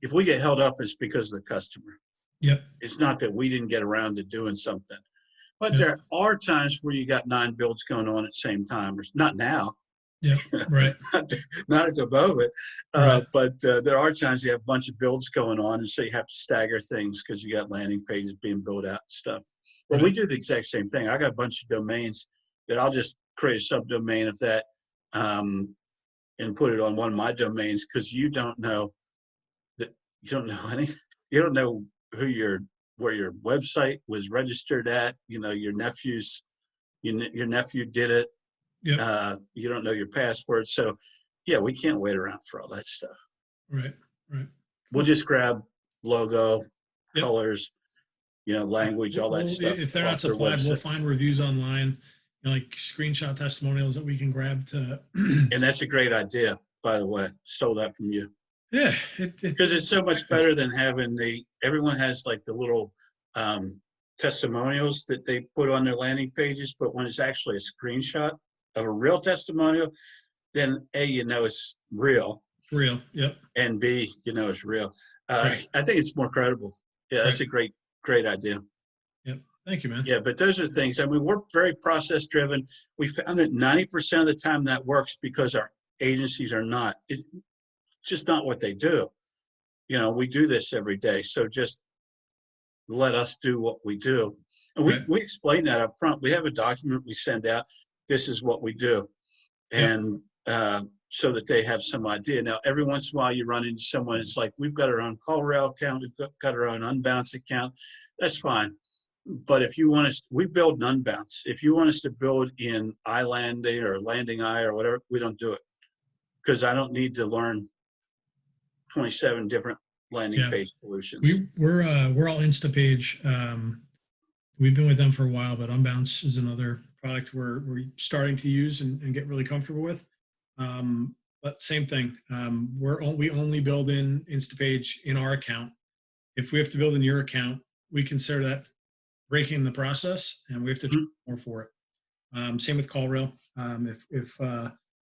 if we get held up, it's because of the customer. Yep. It's not that we didn't get around to doing something. But Yep. there are times where you got 9 builds going on at the same time. Not now. Yeah. Right. Not at the moment. Right. But there are times you have a bunch of builds going on, and so you have to stagger things because you got landing pages being built out and stuff. But Right. we do the exact same thing. I got a bunch of domains that I'll just create a subdomain of that and put it on one of my domains, because you don't know anything. You don't know where your website was registered at. Your nephew did it. Yep. You don't know your password. So yeah, we can't wait around for all that stuff. Right. Right. We'll just grab logo, Yep. colors, language, all that stuff. If they're not supplied, we'll find reviews online, like screenshot testimonials that we can grab to. And that's a great idea, by the way. Stole that from you. Yeah, because it's so much better than having everyone has like the little testimonials that they put on their landing pages, but when it's actually a screenshot of a real testimonial, then A, it's real. Real, yep. And B, it's real. Right. I think it's more credible. Yeah, that's a great idea. Yep. Thank you, man. Yeah, but those are things. I mean, we're very process driven. We found that 90% of the time that works because our agencies are not. It's just not what they do. We do this every day. So just let us do what we do. And we explain that up front. We have a document we send out. This is what we do. And so that they have some idea. Now, every once in a while you run into someone, it's like, we've got our own CallRail account, we've got our own Unbounce account. That's fine. But if you want us, we build an Unbounce. If you want us to build in iLanding or Landing Eye or whatever, we don't do it. Because I don't need to learn 27 different landing page solutions. We're all Instapage. We've been with them for a while, but Unbounce is another product we're starting to use and get really comfortable with. But same thing. We only build in Instapage in our account. If we have to build in your account, we consider that breaking the process, and we have to charge more for it. Same with CallRail.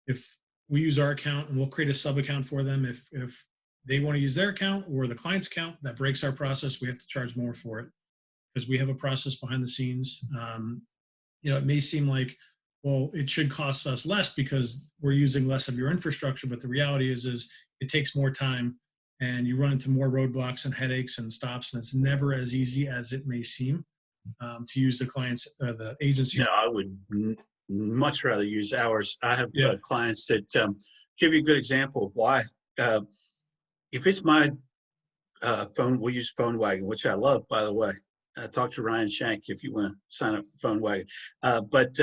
If we use our account, and we'll create a sub account for them, if they want to use their account or the client's account, that breaks our process. We have to charge more for it because we have a process behind the scenes. It may seem like, well, it should cost us less because we're using less of your infrastructure, but the reality is it takes more time, and you run into more roadblocks and headaches and stops, and it's never as easy as it may seem to use the clients, the agency. No, I would much rather use ours. I have clients that give you a good example of why. If it's my phone, we use PhoneWagon, which I love, by the way. Talk to Ryan Shank if you want to sign up for PhoneWagon. But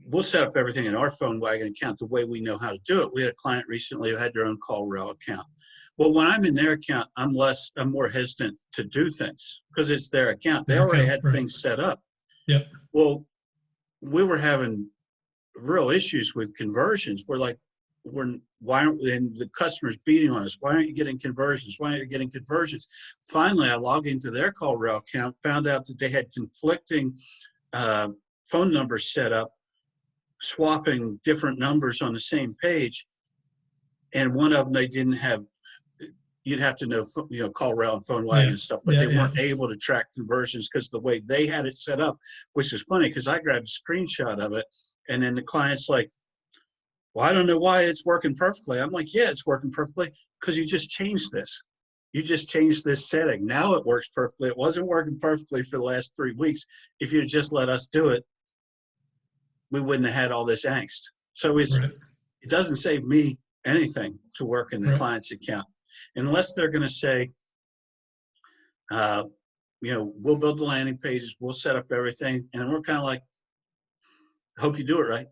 we'll set up everything in our PhoneWagon account the way we know how to do it. We had a client recently who had their own CallRail account. Well, when I'm in their account, I'm more hesitant to do things because it's their account. They already had things set up. Yep. Well, we were having real issues with conversions. We're like, why aren't we, and the customer's beating on us? Why aren't you getting conversions? Why aren't you getting conversions? Finally, I logged into their CallRail account, found out that they had conflicting phone numbers set up, swapping different numbers on the same page. And one of them, they didn't have, you'd have to know, CallRail and PhoneWagon and stuff, but they weren't able to track conversions because the way they had it set up, which is funny because I grabbed a screenshot of it, and then the client's like, well, I don't know why it's working perfectly. I'm like, yeah, it's working perfectly because you just changed this. You just changed this setting. Now it works perfectly. It wasn't working perfectly for the last 3 weeks. If you'd just let us do it, we wouldn't have had all this angst. So it doesn't save me anything to work in the client's account unless they're going to say, We'll build the landing pages, we'll set up everything, and we're kind of like, hope you do it right.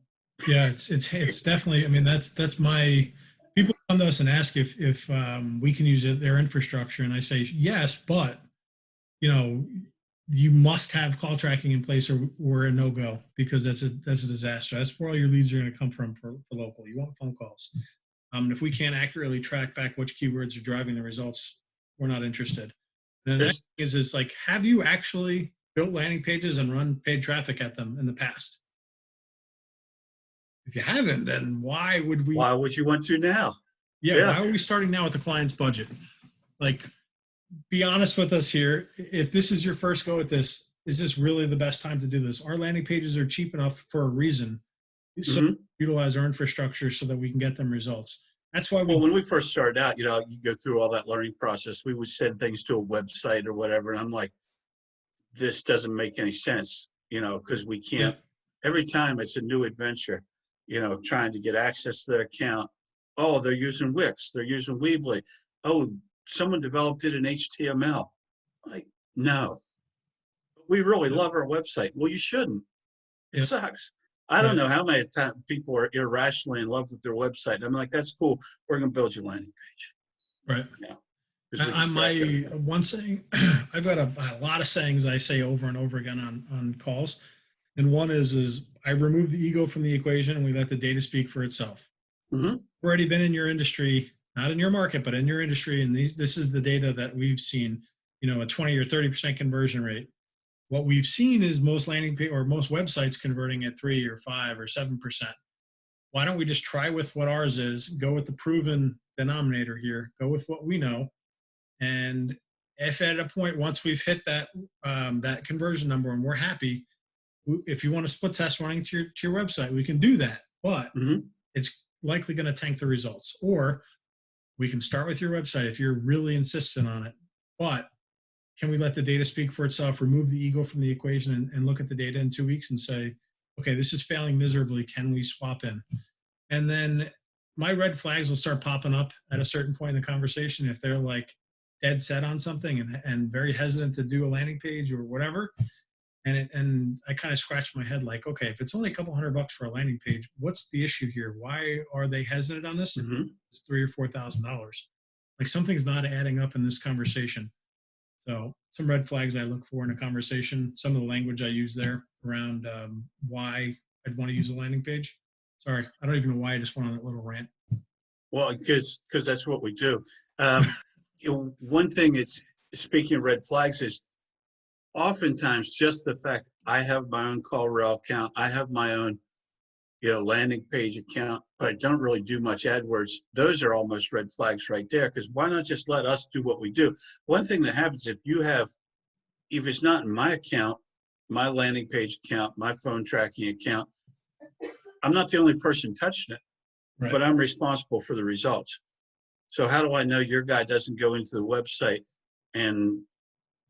Yeah, it's definitely. I mean, that's my people come to us and ask if we can use their infrastructure, and I say yes, but you know, you must have call tracking in place, or we're a no go, because that's a disaster. That's where all your leads are going to come from for local. You want phone calls. And if we can't accurately track back which keywords are driving the results, we're not interested. And then the next There's, thing is like, have you actually built landing pages and run paid traffic at them in the past? If you haven't, then why would we? why would you want to now? Yeah, Yeah. why are we starting now with the client's budget? Like, be honest with us here. If this is your first go at this, is this really the best time to do this? Our landing pages are cheap enough for a reason. So hmm utilize our infrastructure so that we can get them results. That's why Well, we when we first started out, you go through all that learning process. We would send things to a website or whatever, and I'm like, this doesn't make any sense, because we yeah, can't. Every time it's a new adventure, trying to get access to their account. Oh, they're using Wix. They're using Weebly. Oh, someone developed it in HTML. Like, no, we really yeah, love our website. Well, you shouldn't. It yeah, sucks. I don't right, know how many times people are irrationally in love with their website. I'm like, that's cool. We're going to build your landing page. right. Yeah, because we can On track my everything. one saying, I've got a lot of sayings I say over and over again on calls, and one is I remove the ego from the equation and we let the data speak for itself. hmm We've already been in your industry, not in your market, but in your industry, and this is the data that we've seen. A 20 or 30% conversion rate. What we've seen is most landing page or most websites converting at 3 or 5 or 7%. Why don't we just try with what ours is, go with the proven denominator here, go with what we know, and if at a point once we've hit that conversion number and we're happy, if you want to split test running to your website, we can do that, but hmm it's likely going to tank the results. Or we can start with your website if you're really insistent on it, but can we let the data speak for itself, remove the ego from the equation, and look at the data in 2 weeks and say, okay, this is failing miserably. Can we swap in? And then my red flags will start popping up at a certain point in the conversation if they're like dead set on something and very hesitant to do a landing page or whatever. And I kind of scratched my head like, okay, if it's only a couple $100 for a landing page, what's the issue here? Why are they hesitant on this? If hmm it's $3,000 or $4,000, like something's not adding up in this conversation. So some red flags I look for in a conversation, some of the language I use there around why I'd want to use a landing page. Sorry, I don't even know why I just went on that little rant. Well, because that's what we do. One thing it's speaking of red flags is oftentimes just the fact I have my own call rail account, I have my own landing page account, but I don't really do much AdWords. Those are almost red flags right there, because why not just let us do what we do? One thing that happens if it's not in my account, my landing page account, my phone tracking account, I'm not the only person touching it, Right. but I'm responsible for the results. So how do I know your guy doesn't go into the website and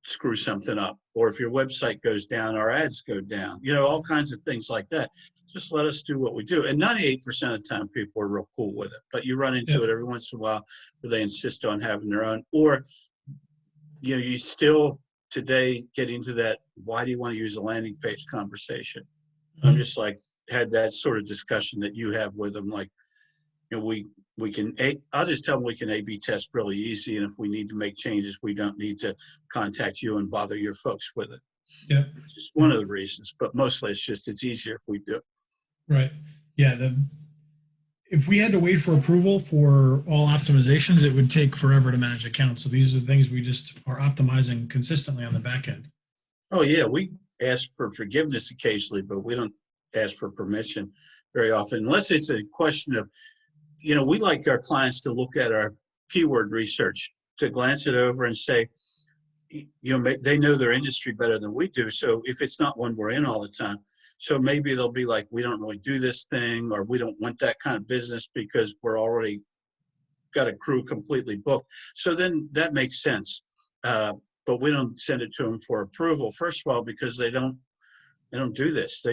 screw something up? Or if your website goes down, our ads go down, all kinds of things like that. Just let us do what we do. And 98% of the time, people are real cool with it. But you run into Yep. it every once in a while where they insist on having their own. Or, you still today get into that, why do you want to use a landing page conversation? I'm Mhm. just like, had that sort of discussion that you have with them. Like, we can, I'll just tell them we can A/B test really easy. And if we need to make changes, we don't need to contact you and bother your folks with it. Yep. It's just one of the reasons, but mostly it's easier if we do it. Right. Yeah. If we had to wait for approval for all optimizations, it would take forever to manage accounts. So these are the things we just are optimizing consistently on the back end. Oh yeah, we ask for forgiveness occasionally, but we don't ask for permission very often, unless it's a question of, we like our clients to look at our keyword research, to glance it over and say, they know their industry better than we do. So if it's not one we're in all the time, so maybe they'll be like, we don't really do this thing, or we don't want that kind of business because we're already got a crew completely booked. So then that makes sense. But we don't send it to them for approval. First of all, because they don't do this.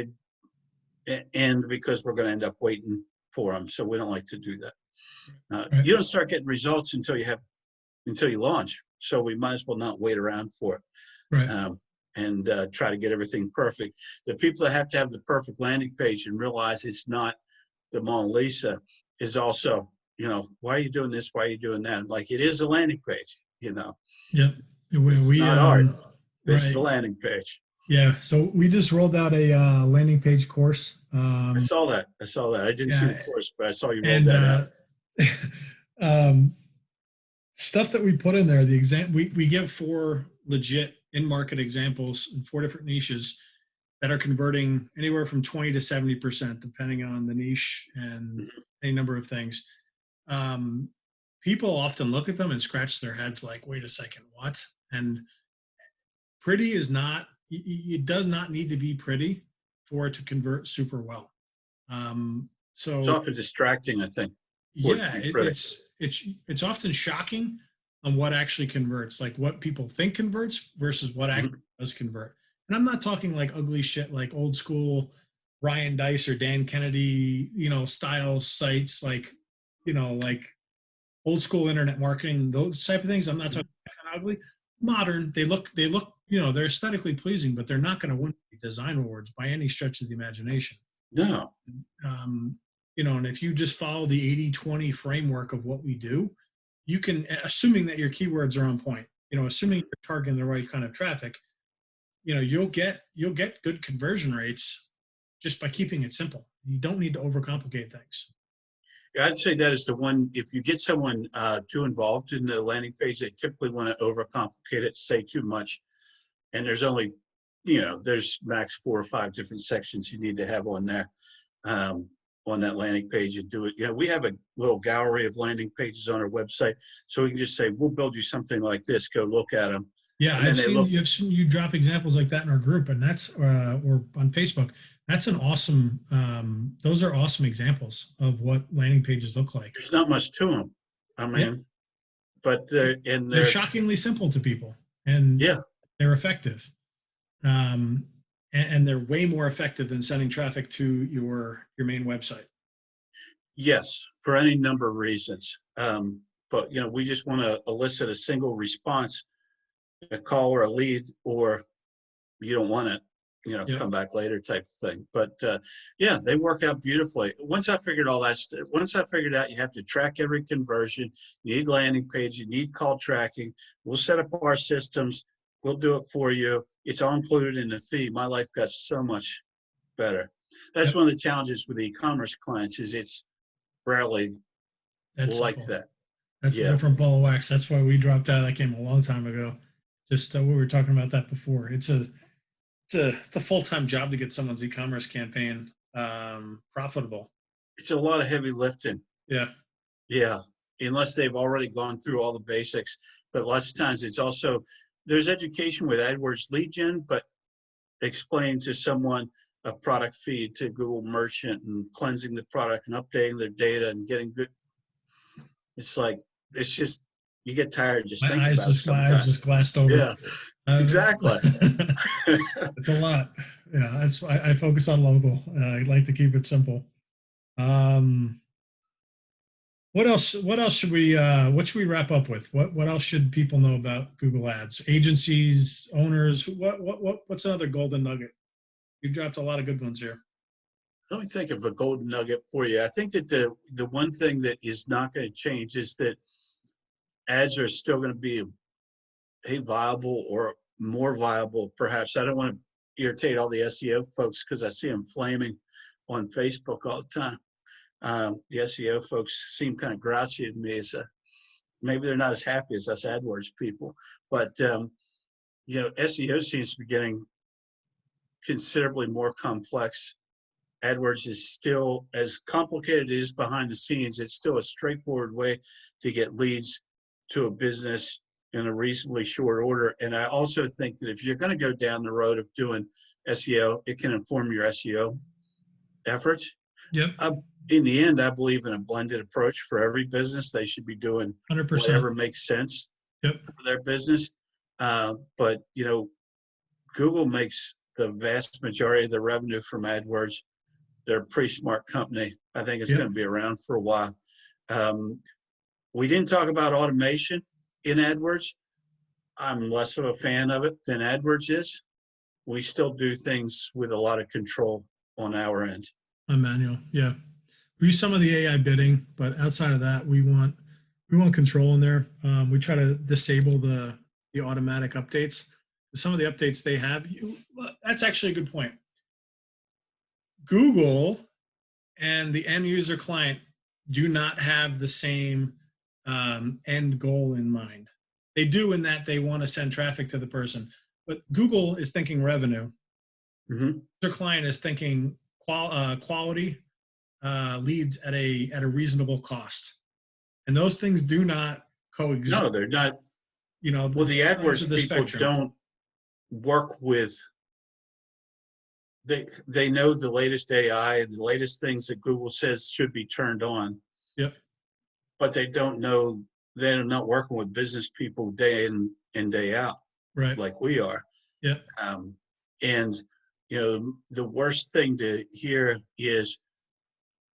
And because we're going to end up waiting for them. So we don't like to do that. Right. You don't start getting results until you launch. so we might as well not wait around for it. Right. And try to get everything perfect. The people that have to have the perfect landing page and realize it's not the Mona Lisa is also, why are you doing this? Why are you doing that? Like, it is a landing page, Yeah. It's not art. This is a Right. landing page. Yeah. So we just rolled out a landing page course. I saw that. I didn't see the Yeah. course, but I saw you rolled And that out. um, stuff that we put in there, we give 4 legit in-market examples in 4 different niches that are converting anywhere from 20 to 70%, depending on the niche and any number of things. People often look at them and scratch their heads like, wait a second, what? And pretty is not, it does not need to be pretty for it to convert super well. It's So often distracting, I think. yeah, it's often shocking on what actually converts, like what people think converts versus what actually does convert. And I'm not talking like ugly shit like old school Ryan Dice or Dan Kennedy, style sites like, like old school internet marketing, those type of things. I'm not talking kind of ugly. Modern, they look, they're aesthetically pleasing, but they're not going to win design awards by any stretch of the imagination. No. And if you just follow the 80-20 framework of what we do, you can, assuming that your keywords are on point, assuming you're targeting the right kind of traffic, you'll get good conversion rates just by keeping it simple. You don't need to overcomplicate things. Yeah, I'd say that is the one. If you get someone too involved in the landing page, they typically want to overcomplicate it, say too much. And there's only, there's max 4 or 5 different sections you need to have on there, on that landing page and do it. We have a little gallery of landing pages on our website. So we can just say, we'll build you something like this, go look at them. Yeah, I've seen you drop examples like that in our group, and that's or on Facebook. That's an awesome. Those are awesome examples of what landing pages look like. There's not much to them. I mean, but they're shockingly simple to people, and they're effective. And they're way more effective than sending traffic to your main website. Yes, for any number of reasons. But we just want to elicit a single response, a call or a lead, or you don't want it, come back later type of thing. But they work out beautifully. Once I figured out you have to track every conversion, you need landing page, you need call tracking. We'll set up our systems. We'll do it for you. It's all included in the fee. My life got so much better. That's one of the challenges with e-commerce clients is it's rarely like that. That's a different ball of wax. That's why we dropped out of that game a long time ago. Just we were talking about that before. It's a full-time job to get someone's e-commerce campaign profitable. It's a lot of heavy lifting. Yeah. Unless they've already gone through all the basics. But lots of times it's also, there's education with AdWords lead gen, but explaining to someone a product feed to Google Merchant and cleansing the product and updating their data and getting good. It's just, you get tired just thinking about it sometimes. My eyes just glassed over. Yeah, exactly. It's a lot. Yeah, I focus on local. I like to keep it simple. What else should we what should we wrap up with? What else should people know about Google Ads? Agencies, owners, what's another golden nugget? You dropped a lot of good ones here. Let me think of a golden nugget for you. I think that the one thing that is not going to change is that ads are still going to be a viable or more viable, perhaps. I don't want to irritate all the SEO folks because I see them flaming on Facebook all the time. The SEO folks seem kind of grouchy to me. Maybe they're not as happy as us AdWords people, but SEO seems to be getting considerably more complex. AdWords is still, as complicated as it is behind the scenes, it's still a straightforward way to get leads to a business in a reasonably short order. And I also think that if you're going to go down the road of doing SEO, it can inform your SEO efforts. Yep. In the end, I believe in a blended approach for every business. They should be doing 100%. whatever makes sense for their business. But Google makes the vast majority of the revenue from AdWords. They're a pretty smart company. I think it's going to be around for a while. We didn't talk about automation in AdWords, I'm less of a fan of it than AdWords is. We still do things with a lot of control on our end. Manual, yeah. We use some of the AI bidding, but outside of that, we want control in there. We try to disable the automatic updates. Some of the updates they have, well, that's actually a good point. Google and the end user client do not have the same end goal in mind. They do in that they want to send traffic to the person, but Google is thinking revenue. Mm-hmm. Their client is thinking quality leads at a reasonable cost, and those things do not coexist. No, they're not. You know, Well, the AdWords the people spectrum. don't work with. They know the latest AI and the latest things that Google says should be turned on, Yep. but they don't know. They're not working with business people day in and day out, Right. like we are. Yeah. And the worst thing to hear is,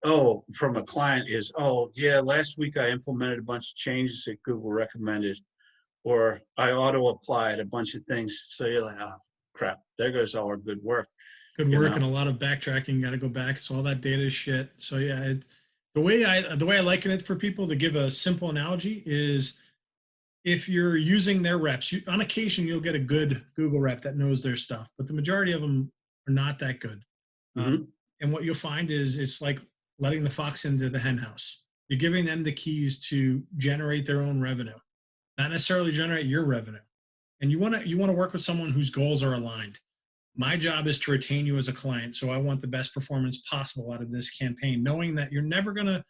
oh, from a client is, oh yeah, last week I implemented a bunch of changes that Google recommended, or I auto applied a bunch of things. So you're like, oh crap, there goes all our good work. Good work and a lot of backtracking. Got to go back. So all that data is shit. So yeah, the way I liken it for people, to give a simple analogy, is if you're using their reps, on occasion you'll get a good Google rep that knows their stuff, but the majority of them are not that good. Mm-hmm. And what you'll find is it's like letting the fox into the hen house. You're giving them the keys to generate their own revenue, not necessarily generate your revenue. And you want to work with someone whose goals are aligned. My job is to retain you as a client, so I want the best performance possible out of this campaign, knowing that you're never going to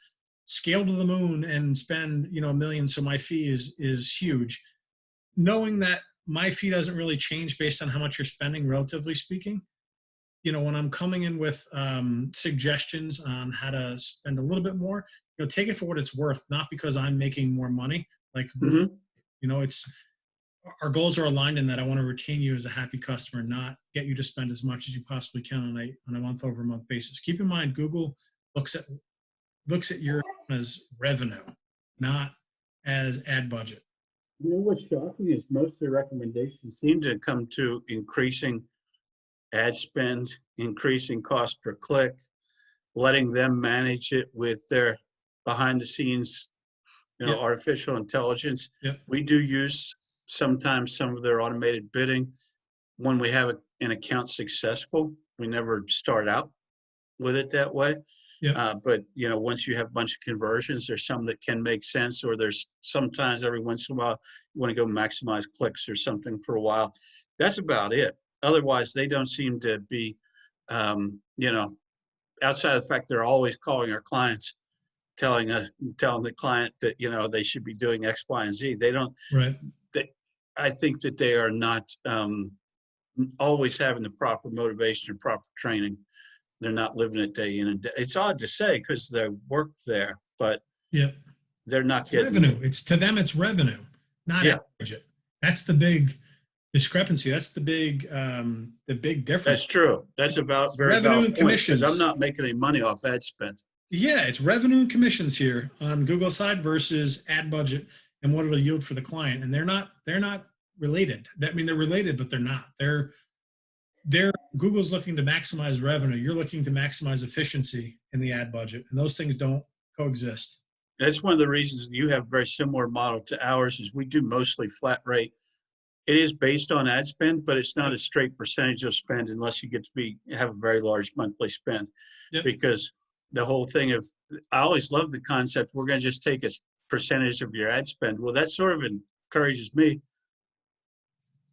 scale to the moon and spend $1 million, so my fee is huge. Knowing that my fee doesn't really change based on how much you're spending, relatively speaking. When I'm coming in with suggestions on how to spend a little bit more, take it for what it's worth, not because I'm making more money. Like, Mm-hmm. It's our goals are aligned in that I want to retain you as a happy customer, not get you to spend as much as you possibly can on a month over month basis. Keep in mind, Google looks at your as revenue, not as ad budget. What's shocking is most of the recommendations seem to come to increasing ad spend, increasing cost per click, letting them manage it with their behind the scenes, artificial intelligence. Yep. We do use sometimes some of their automated bidding when we have an account successful. We never start out with it that way. Yep. But once you have a bunch of conversions, there's some that can make sense, or there's sometimes every once in a while you want to go maximize clicks or something for a while. That's about it. Otherwise, they don't seem to be, outside of the fact they're always calling our clients, telling the client that they should be doing X, Y, and Z. They don't. Right. I think that they are not always having the proper motivation and proper training. They're not living it day in and day. It's odd to say because they work there, but they're not getting revenue. It's to them, it's revenue, not budget. That's the big discrepancy. That's the big difference. That's true. That's about very revenue and commissions. I'm not making any money off ad spend. Yeah, it's revenue and commissions here on Google side versus ad budget and what it'll yield for the client. And they're not related. They're related, but they're not. They're Google's looking to maximize revenue. You're looking to maximize efficiency in the ad budget, and those things don't coexist. That's one of the reasons you have a very similar model to ours. Is we do mostly flat rate. It is based on ad spend, but it's not a straight percentage of spend unless you get to have a very large monthly spend. Yep. Because the whole thing of, I always love the concept, we're going to just take a percentage of your ad spend. Well, that sort of encourages me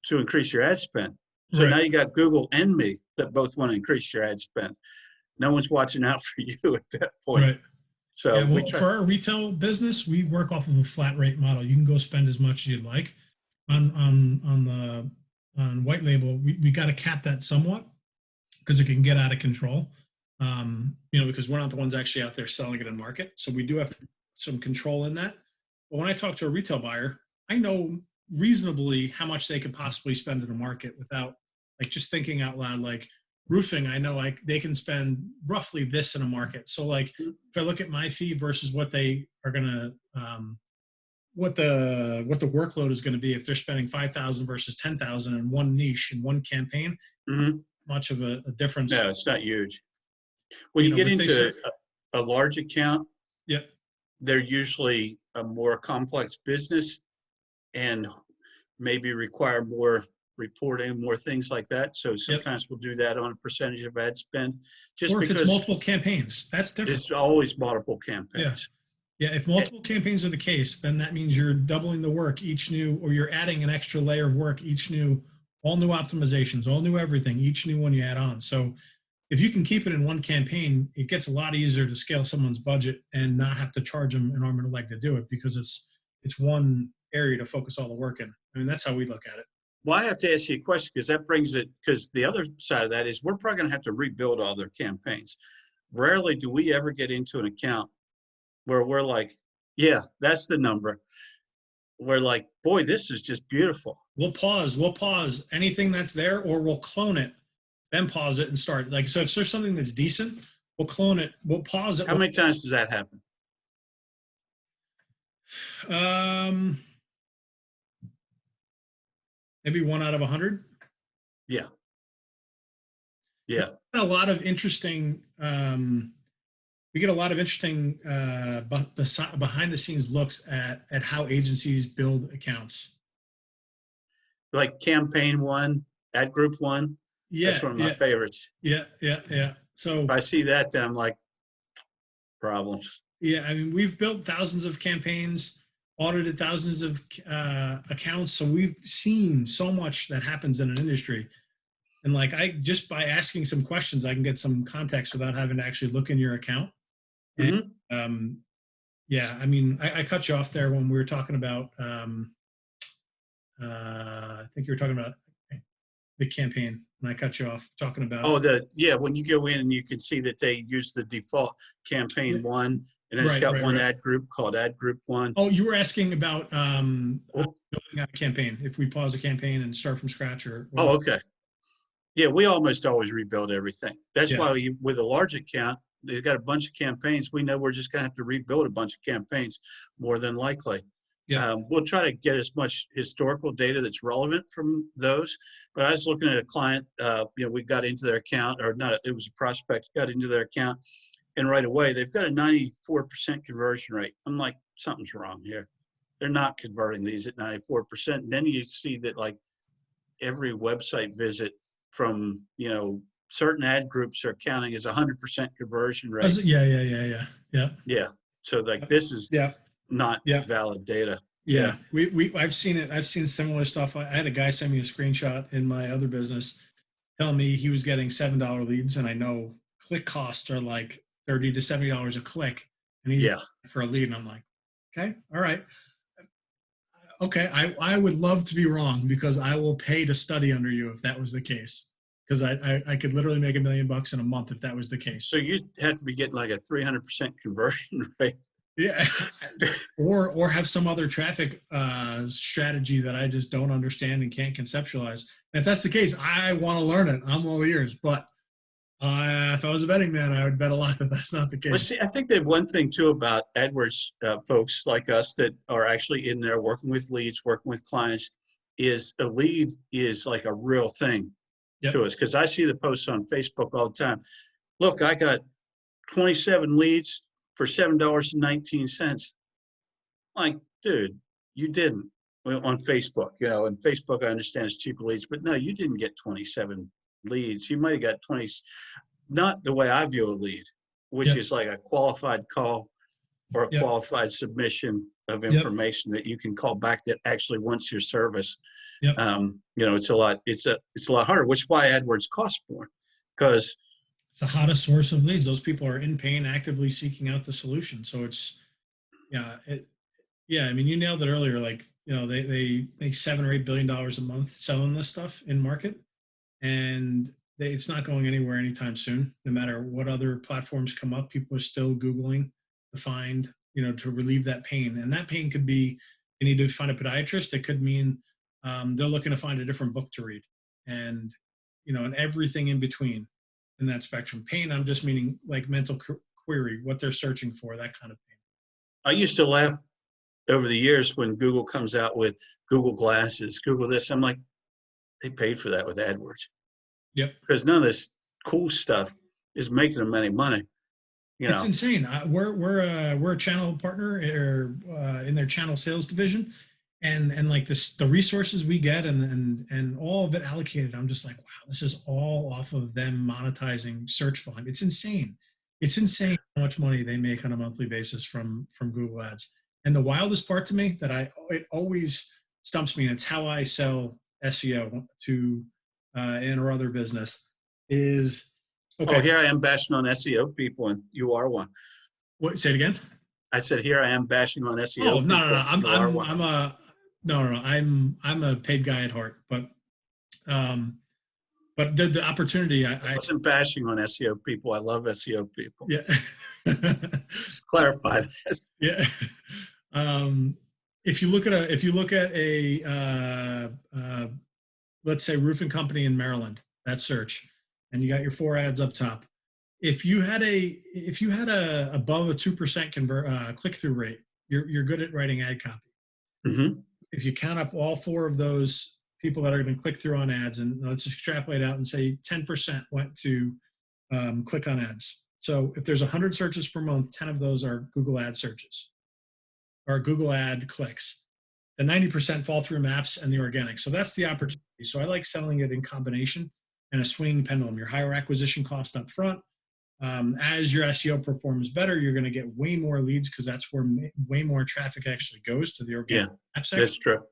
to increase your ad spend. So now you got Google and me that both want to increase your ad spend. No one's watching out for you at that point. Right. So for our retail business, we work off of a flat rate model. You can go spend as much as you'd like. On white label, we got to cap that somewhat because it can get out of control. Because we're not the ones actually out there selling it in market. So we do have some control in that. But when I talk to a retail buyer, I know reasonably how much they could possibly spend in the market without just thinking out loud. Like roofing, I know they can spend roughly this in a market. So if I look at my fee versus what they are going to what the workload is going to be if they're spending 5,000 versus 10,000 in one niche in one campaign. It's not Hmm. much of a difference. No, it's not huge. When you get If they into start, a large account, yeah, they're usually a more complex business and maybe require more reporting, more things like that. So yep. sometimes we'll do that on a percentage of ad spend, just Or if it's because multiple campaigns, that's different. it's always multiple Yeah. campaigns. Yeah, if Eh, multiple campaigns are the case, then that means you're doubling the work each new, or you're adding an extra layer of work each new, all new optimizations, all new everything, each new one you add on. So if you can keep it in one campaign, it gets a lot easier to scale someone's budget and not have to charge them an arm and a leg to do it because it's one area to focus all the work in. I mean, that's how we look at it. Well, I have to ask you a question because that brings it, because the other side of that is we're probably going to have to rebuild all their campaigns. Rarely do we ever get into an account where we're like, yeah, that's the number. We're like, boy, this is just beautiful. We'll pause anything that's there, or we'll clone it, then pause it and start. Like, so if there's something that's decent, we'll clone it, we'll pause it. How many times does that happen? Um, maybe 1 out of 100. Yeah. Yeah. A lot of interesting. We get a lot of interesting behind the scenes looks at how agencies build accounts. Like campaign one, ad group one. That's Yeah, one of my yeah, favorites. yeah. So If I see that, then I'm like, problems. yeah, I mean, we've built thousands of campaigns, audited thousands of accounts, so we've seen so much that happens in an industry. And like, I just by asking some questions, I can get some context without having to actually look in your account. And Hmm. um, yeah, I mean, I cut you off there when we were talking about. I think you were talking about the campaign, and I cut you off talking about. Oh, when you go in and you can see that they use the default campaign one, and then it's Right, got right, one right. ad group called ad group one. Oh, you were asking about Oh, building out a campaign. If we pause a campaign and start from scratch, or oh, okay. Yeah, we almost always rebuild everything. That's yeah, why with a large account, they've got a bunch of campaigns. We know we're just going to have to rebuild a bunch of campaigns more than likely. yeah. We'll try to get as much historical data that's relevant from those. But I was looking at a client, we got into their account, or not, it was a prospect, got into their account, and right away, they've got a 94% conversion rate. I'm like, something's wrong here. They're not converting these at 94%. And then you see that like every website visit from, certain ad groups are counting as 100% conversion rate. Yeah. Yeah. So like this is Yeah, not yeah, valid data. Yeah. yeah. We I've seen it. I've seen similar stuff. I had a guy send me a screenshot in my other business telling me he was getting $7 leads, and I know click costs are like $30 to $70 a click, and he's Yeah. for a lead, and I'm like, okay, all right, okay. I would love to be wrong because I will pay to study under you if that was the case. Because I could literally make $1 million in a month if that was the So case. you have to be getting like a 300% conversion rate. Yeah. or have some other traffic strategy that I just don't understand and can't conceptualize. And if that's the case, I want to learn it. I'm all ears. But if I was a betting man, I would bet a lot that that's not the Well, case. see, I think that one thing too about AdWords folks like us that are actually in there working with leads, working with clients, is a lead is like a real thing Yep. to us. Because I see the posts on Facebook all the time. Look, I got 27 leads for $7.19. Like, dude, you didn't. Well, on Facebook, and Facebook, I understand it's cheaper leads, but no, you didn't get 27 leads. You might have got 20, not the way I view a lead, which Yep. is like a qualified call or a Yep. qualified submission of Yep. information that you can call back that actually wants your service. Yep. It's a lot harder, which is why AdWords costs more, because It's the hottest source of leads. Those people are in pain, actively seeking out the solution. So it's, yeah, yeah. I mean, you nailed it earlier. Like, they make $7 or $8 billion a month selling this stuff in market, and it's not going anywhere anytime soon. No matter what other platforms come up, people are still Googling to find, to relieve that pain. And that pain could be you need to find a podiatrist. It could mean they're looking to find a different book to read, and and everything in between in that spectrum. Pain, I'm just meaning like mental query, what they're searching for, that kind of pain. I used to laugh over the years, when Google comes out with Google Glasses, Google this, I'm like, they paid for that with AdWords, Yep. because none of this cool stuff is making them any money. You It's know, insane. We're a channel partner or in their channel sales division, and like this, the resources we get and all of it allocated. I'm just like, wow, this is all off of them monetizing search volume. It's insane. It's insane how much money they make on a monthly basis from Google Ads. And the wildest part to me that it always stumps me, and it's how I sell SEO to in or other business is oh, okay. here I am bashing on SEO people, and you are one. What? Say it again. I said, here I am bashing on Oh SEO no, no, people. no. You are one. I'm a no, no, no. I'm a paid guy at heart, um, but the opportunity, I wasn't bashing on SEO people. I love SEO people. yeah, Just clarify that. yeah. Um, if you look at let's say roofing company in Maryland, that search, and you got your 4 ads up top. If you had a above a 2% click through rate, you're good at writing ad copy. Mm-hmm. If you count up all 4 of those people that are going to click through on ads, and let's extrapolate out and say 10% went to click on ads. So if there's 100 searches per month, 10 of those are Google ad searches or Google ad clicks. The 90% fall through maps and the organic. So that's the opportunity. So I like selling it in combination and a swinging pendulum. Your higher acquisition cost up front. As your SEO performs better, you're going to get way more leads because that's where way more traffic actually goes to the organic app section. That's true.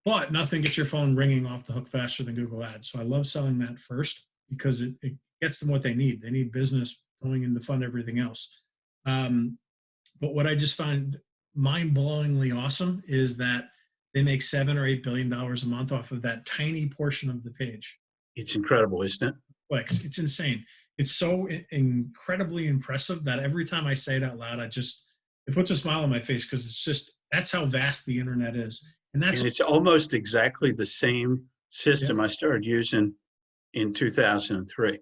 But nothing gets your phone ringing off the hook faster than Google Ads. So I love selling that first because it gets them what they need. They need business going in to fund everything else. But what I just find mind-blowingly awesome is that they make $7 or $8 billion a month off of that tiny portion of the page. It's incredible, isn't it? Clicks. It's insane. It's so incredibly impressive that every time I say it out loud, it puts a smile on my face because it's just, that's how vast the internet is. And it's almost exactly the same system I started using in 2003.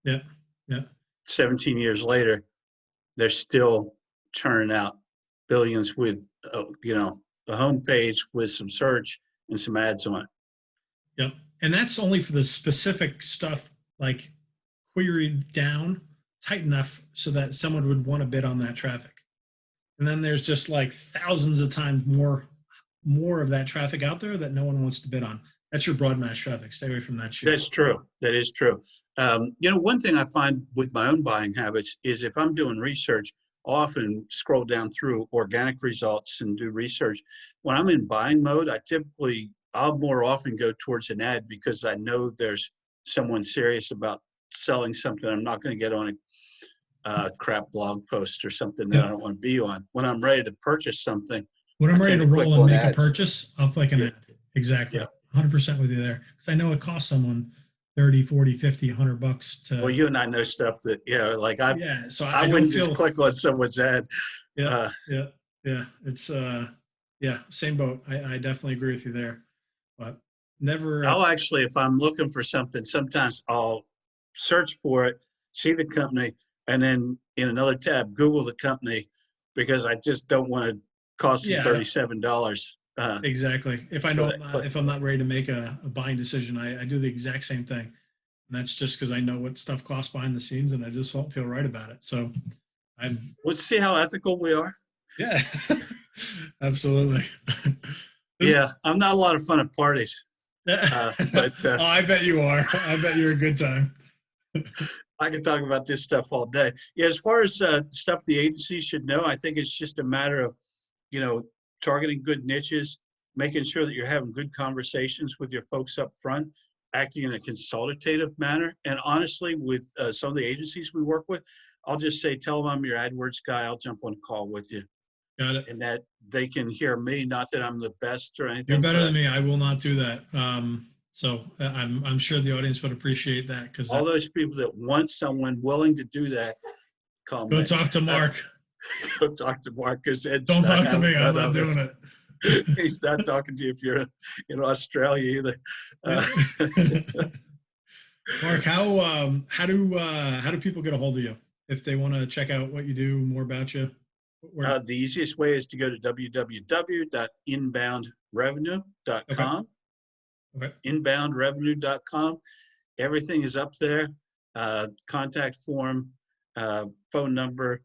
Yeah. Yeah. 17 years later, they're still churning out billions with, a homepage with some search and some ads on it. Yep. And that's only for the specific stuff, like queried down tight enough so that someone would want to bid on that traffic. And then there's just like thousands of times more of that traffic out there that no one wants to bid on. That's your broad mass traffic. Stay away from that shit. That's true. That is true. One thing I find with my own buying habits is if I'm doing research, I'll often scroll down through organic results and do research. When I'm in buying mode, I'll more often go towards an ad because I know there's someone serious about selling something. I'm not going to get on a crap blog post or something that I don't want to be on. When I'm ready to purchase something, when I'm ready to roll and make a purchase, I'll click an ad. Exactly. Yeah. 100% with you there. Because I know it costs someone 30, 40, 50, $100 to. Well, you and I know stuff that, so I wouldn't just click on someone's ad. Yeah. It's, same boat. I definitely agree with you there. But never. I'll actually, if I'm looking for something, sometimes I'll search for it, see the company, and then in another tab, Google the company because I just don't want to cost them $37. Exactly. If I know if I'm not ready to make a buying decision, I do the exact same thing. And that's just because I know what stuff costs behind the scenes and I just don't feel right about it. So let's see how ethical we are. Yeah, absolutely. I'm not a lot of fun at parties. But I bet you are. I bet you're a good time. I can talk about this stuff all day. Yeah, as far as stuff the agency should know, I think it's just a matter of, targeting good niches, making sure that you're having good conversations with your folks up front, acting in a consultative manner. And honestly, with some of the agencies we work with, I'll just say, tell them I'm your AdWords guy. I'll jump on a call with you. Got it. And that they can hear me, not that I'm the best or anything. You're better than me. I will not do that. So I'm sure the audience would appreciate that because all those people that want someone willing to do that, call me. Go talk to Mark. Go talk to Mark. Don't talk to me. I'm not doing it. He's not talking to you if you're in Australia either. Mark, how do people get a hold of you if they want to check out what you do, more about you? The easiest way is to go to www.inboundrevenue.com. Okay. Inboundrevenue.com. Everything is up there. Contact form, phone number,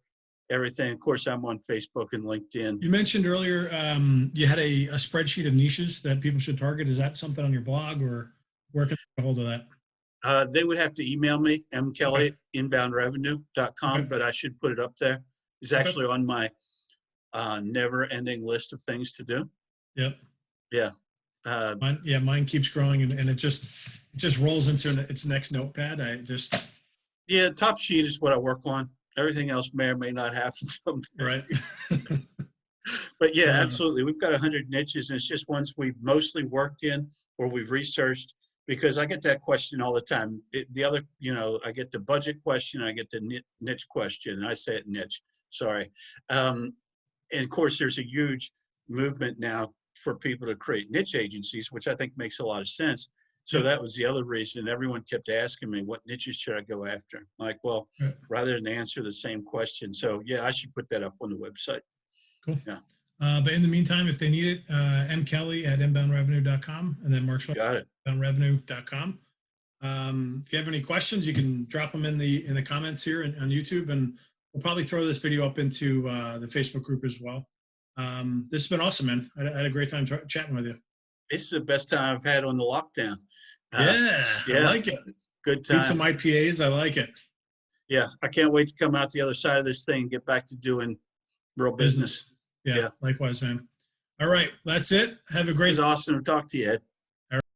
everything. Of course, I'm on Facebook and LinkedIn. You mentioned earlier you had a spreadsheet of niches that people should target. Is that something on your blog, or where can they get a hold of that? They would have to email me, mkelly@inboundrevenue.com, Okay. but I should put it up there. It's actually on my never-ending list of things to do. Yep. Yeah. Mine keeps growing, and it just rolls into its next notepad. Yeah, top sheet is what I work on. Everything else may or may not happen someday. Right. But yeah, absolutely. We've got 100 niches, and it's just ones we've mostly worked in or we've researched, because I get that question all the time. I get the budget question, I get the niche question, and I say it niche, sorry. And of course, there's a huge movement now for people to create niche agencies, which I think makes a lot of sense. So that was the other reason everyone kept asking me, what niches should I go after? I'm like, well, rather than answer the same question. So yeah, I should put that up on the website. Cool. Yeah. But in the meantime, if they need it, mkelly@inboundrevenue.com, and then Mark's Got it. inboundrevenue.com. If you have any questions, you can drop them in the comments here on YouTube, and we'll probably throw this video up into the Facebook group as well. This has been awesome, man. I had a great time chatting with you. This is the best time I've had on the lockdown. I like it. Good time. Need some IPAs. I like it. Yeah, I can't wait to come out the other side of this thing and get back to doing real business. Yeah, likewise, man. All right, that's it. Have a great. It was awesome to talk to you, Ed.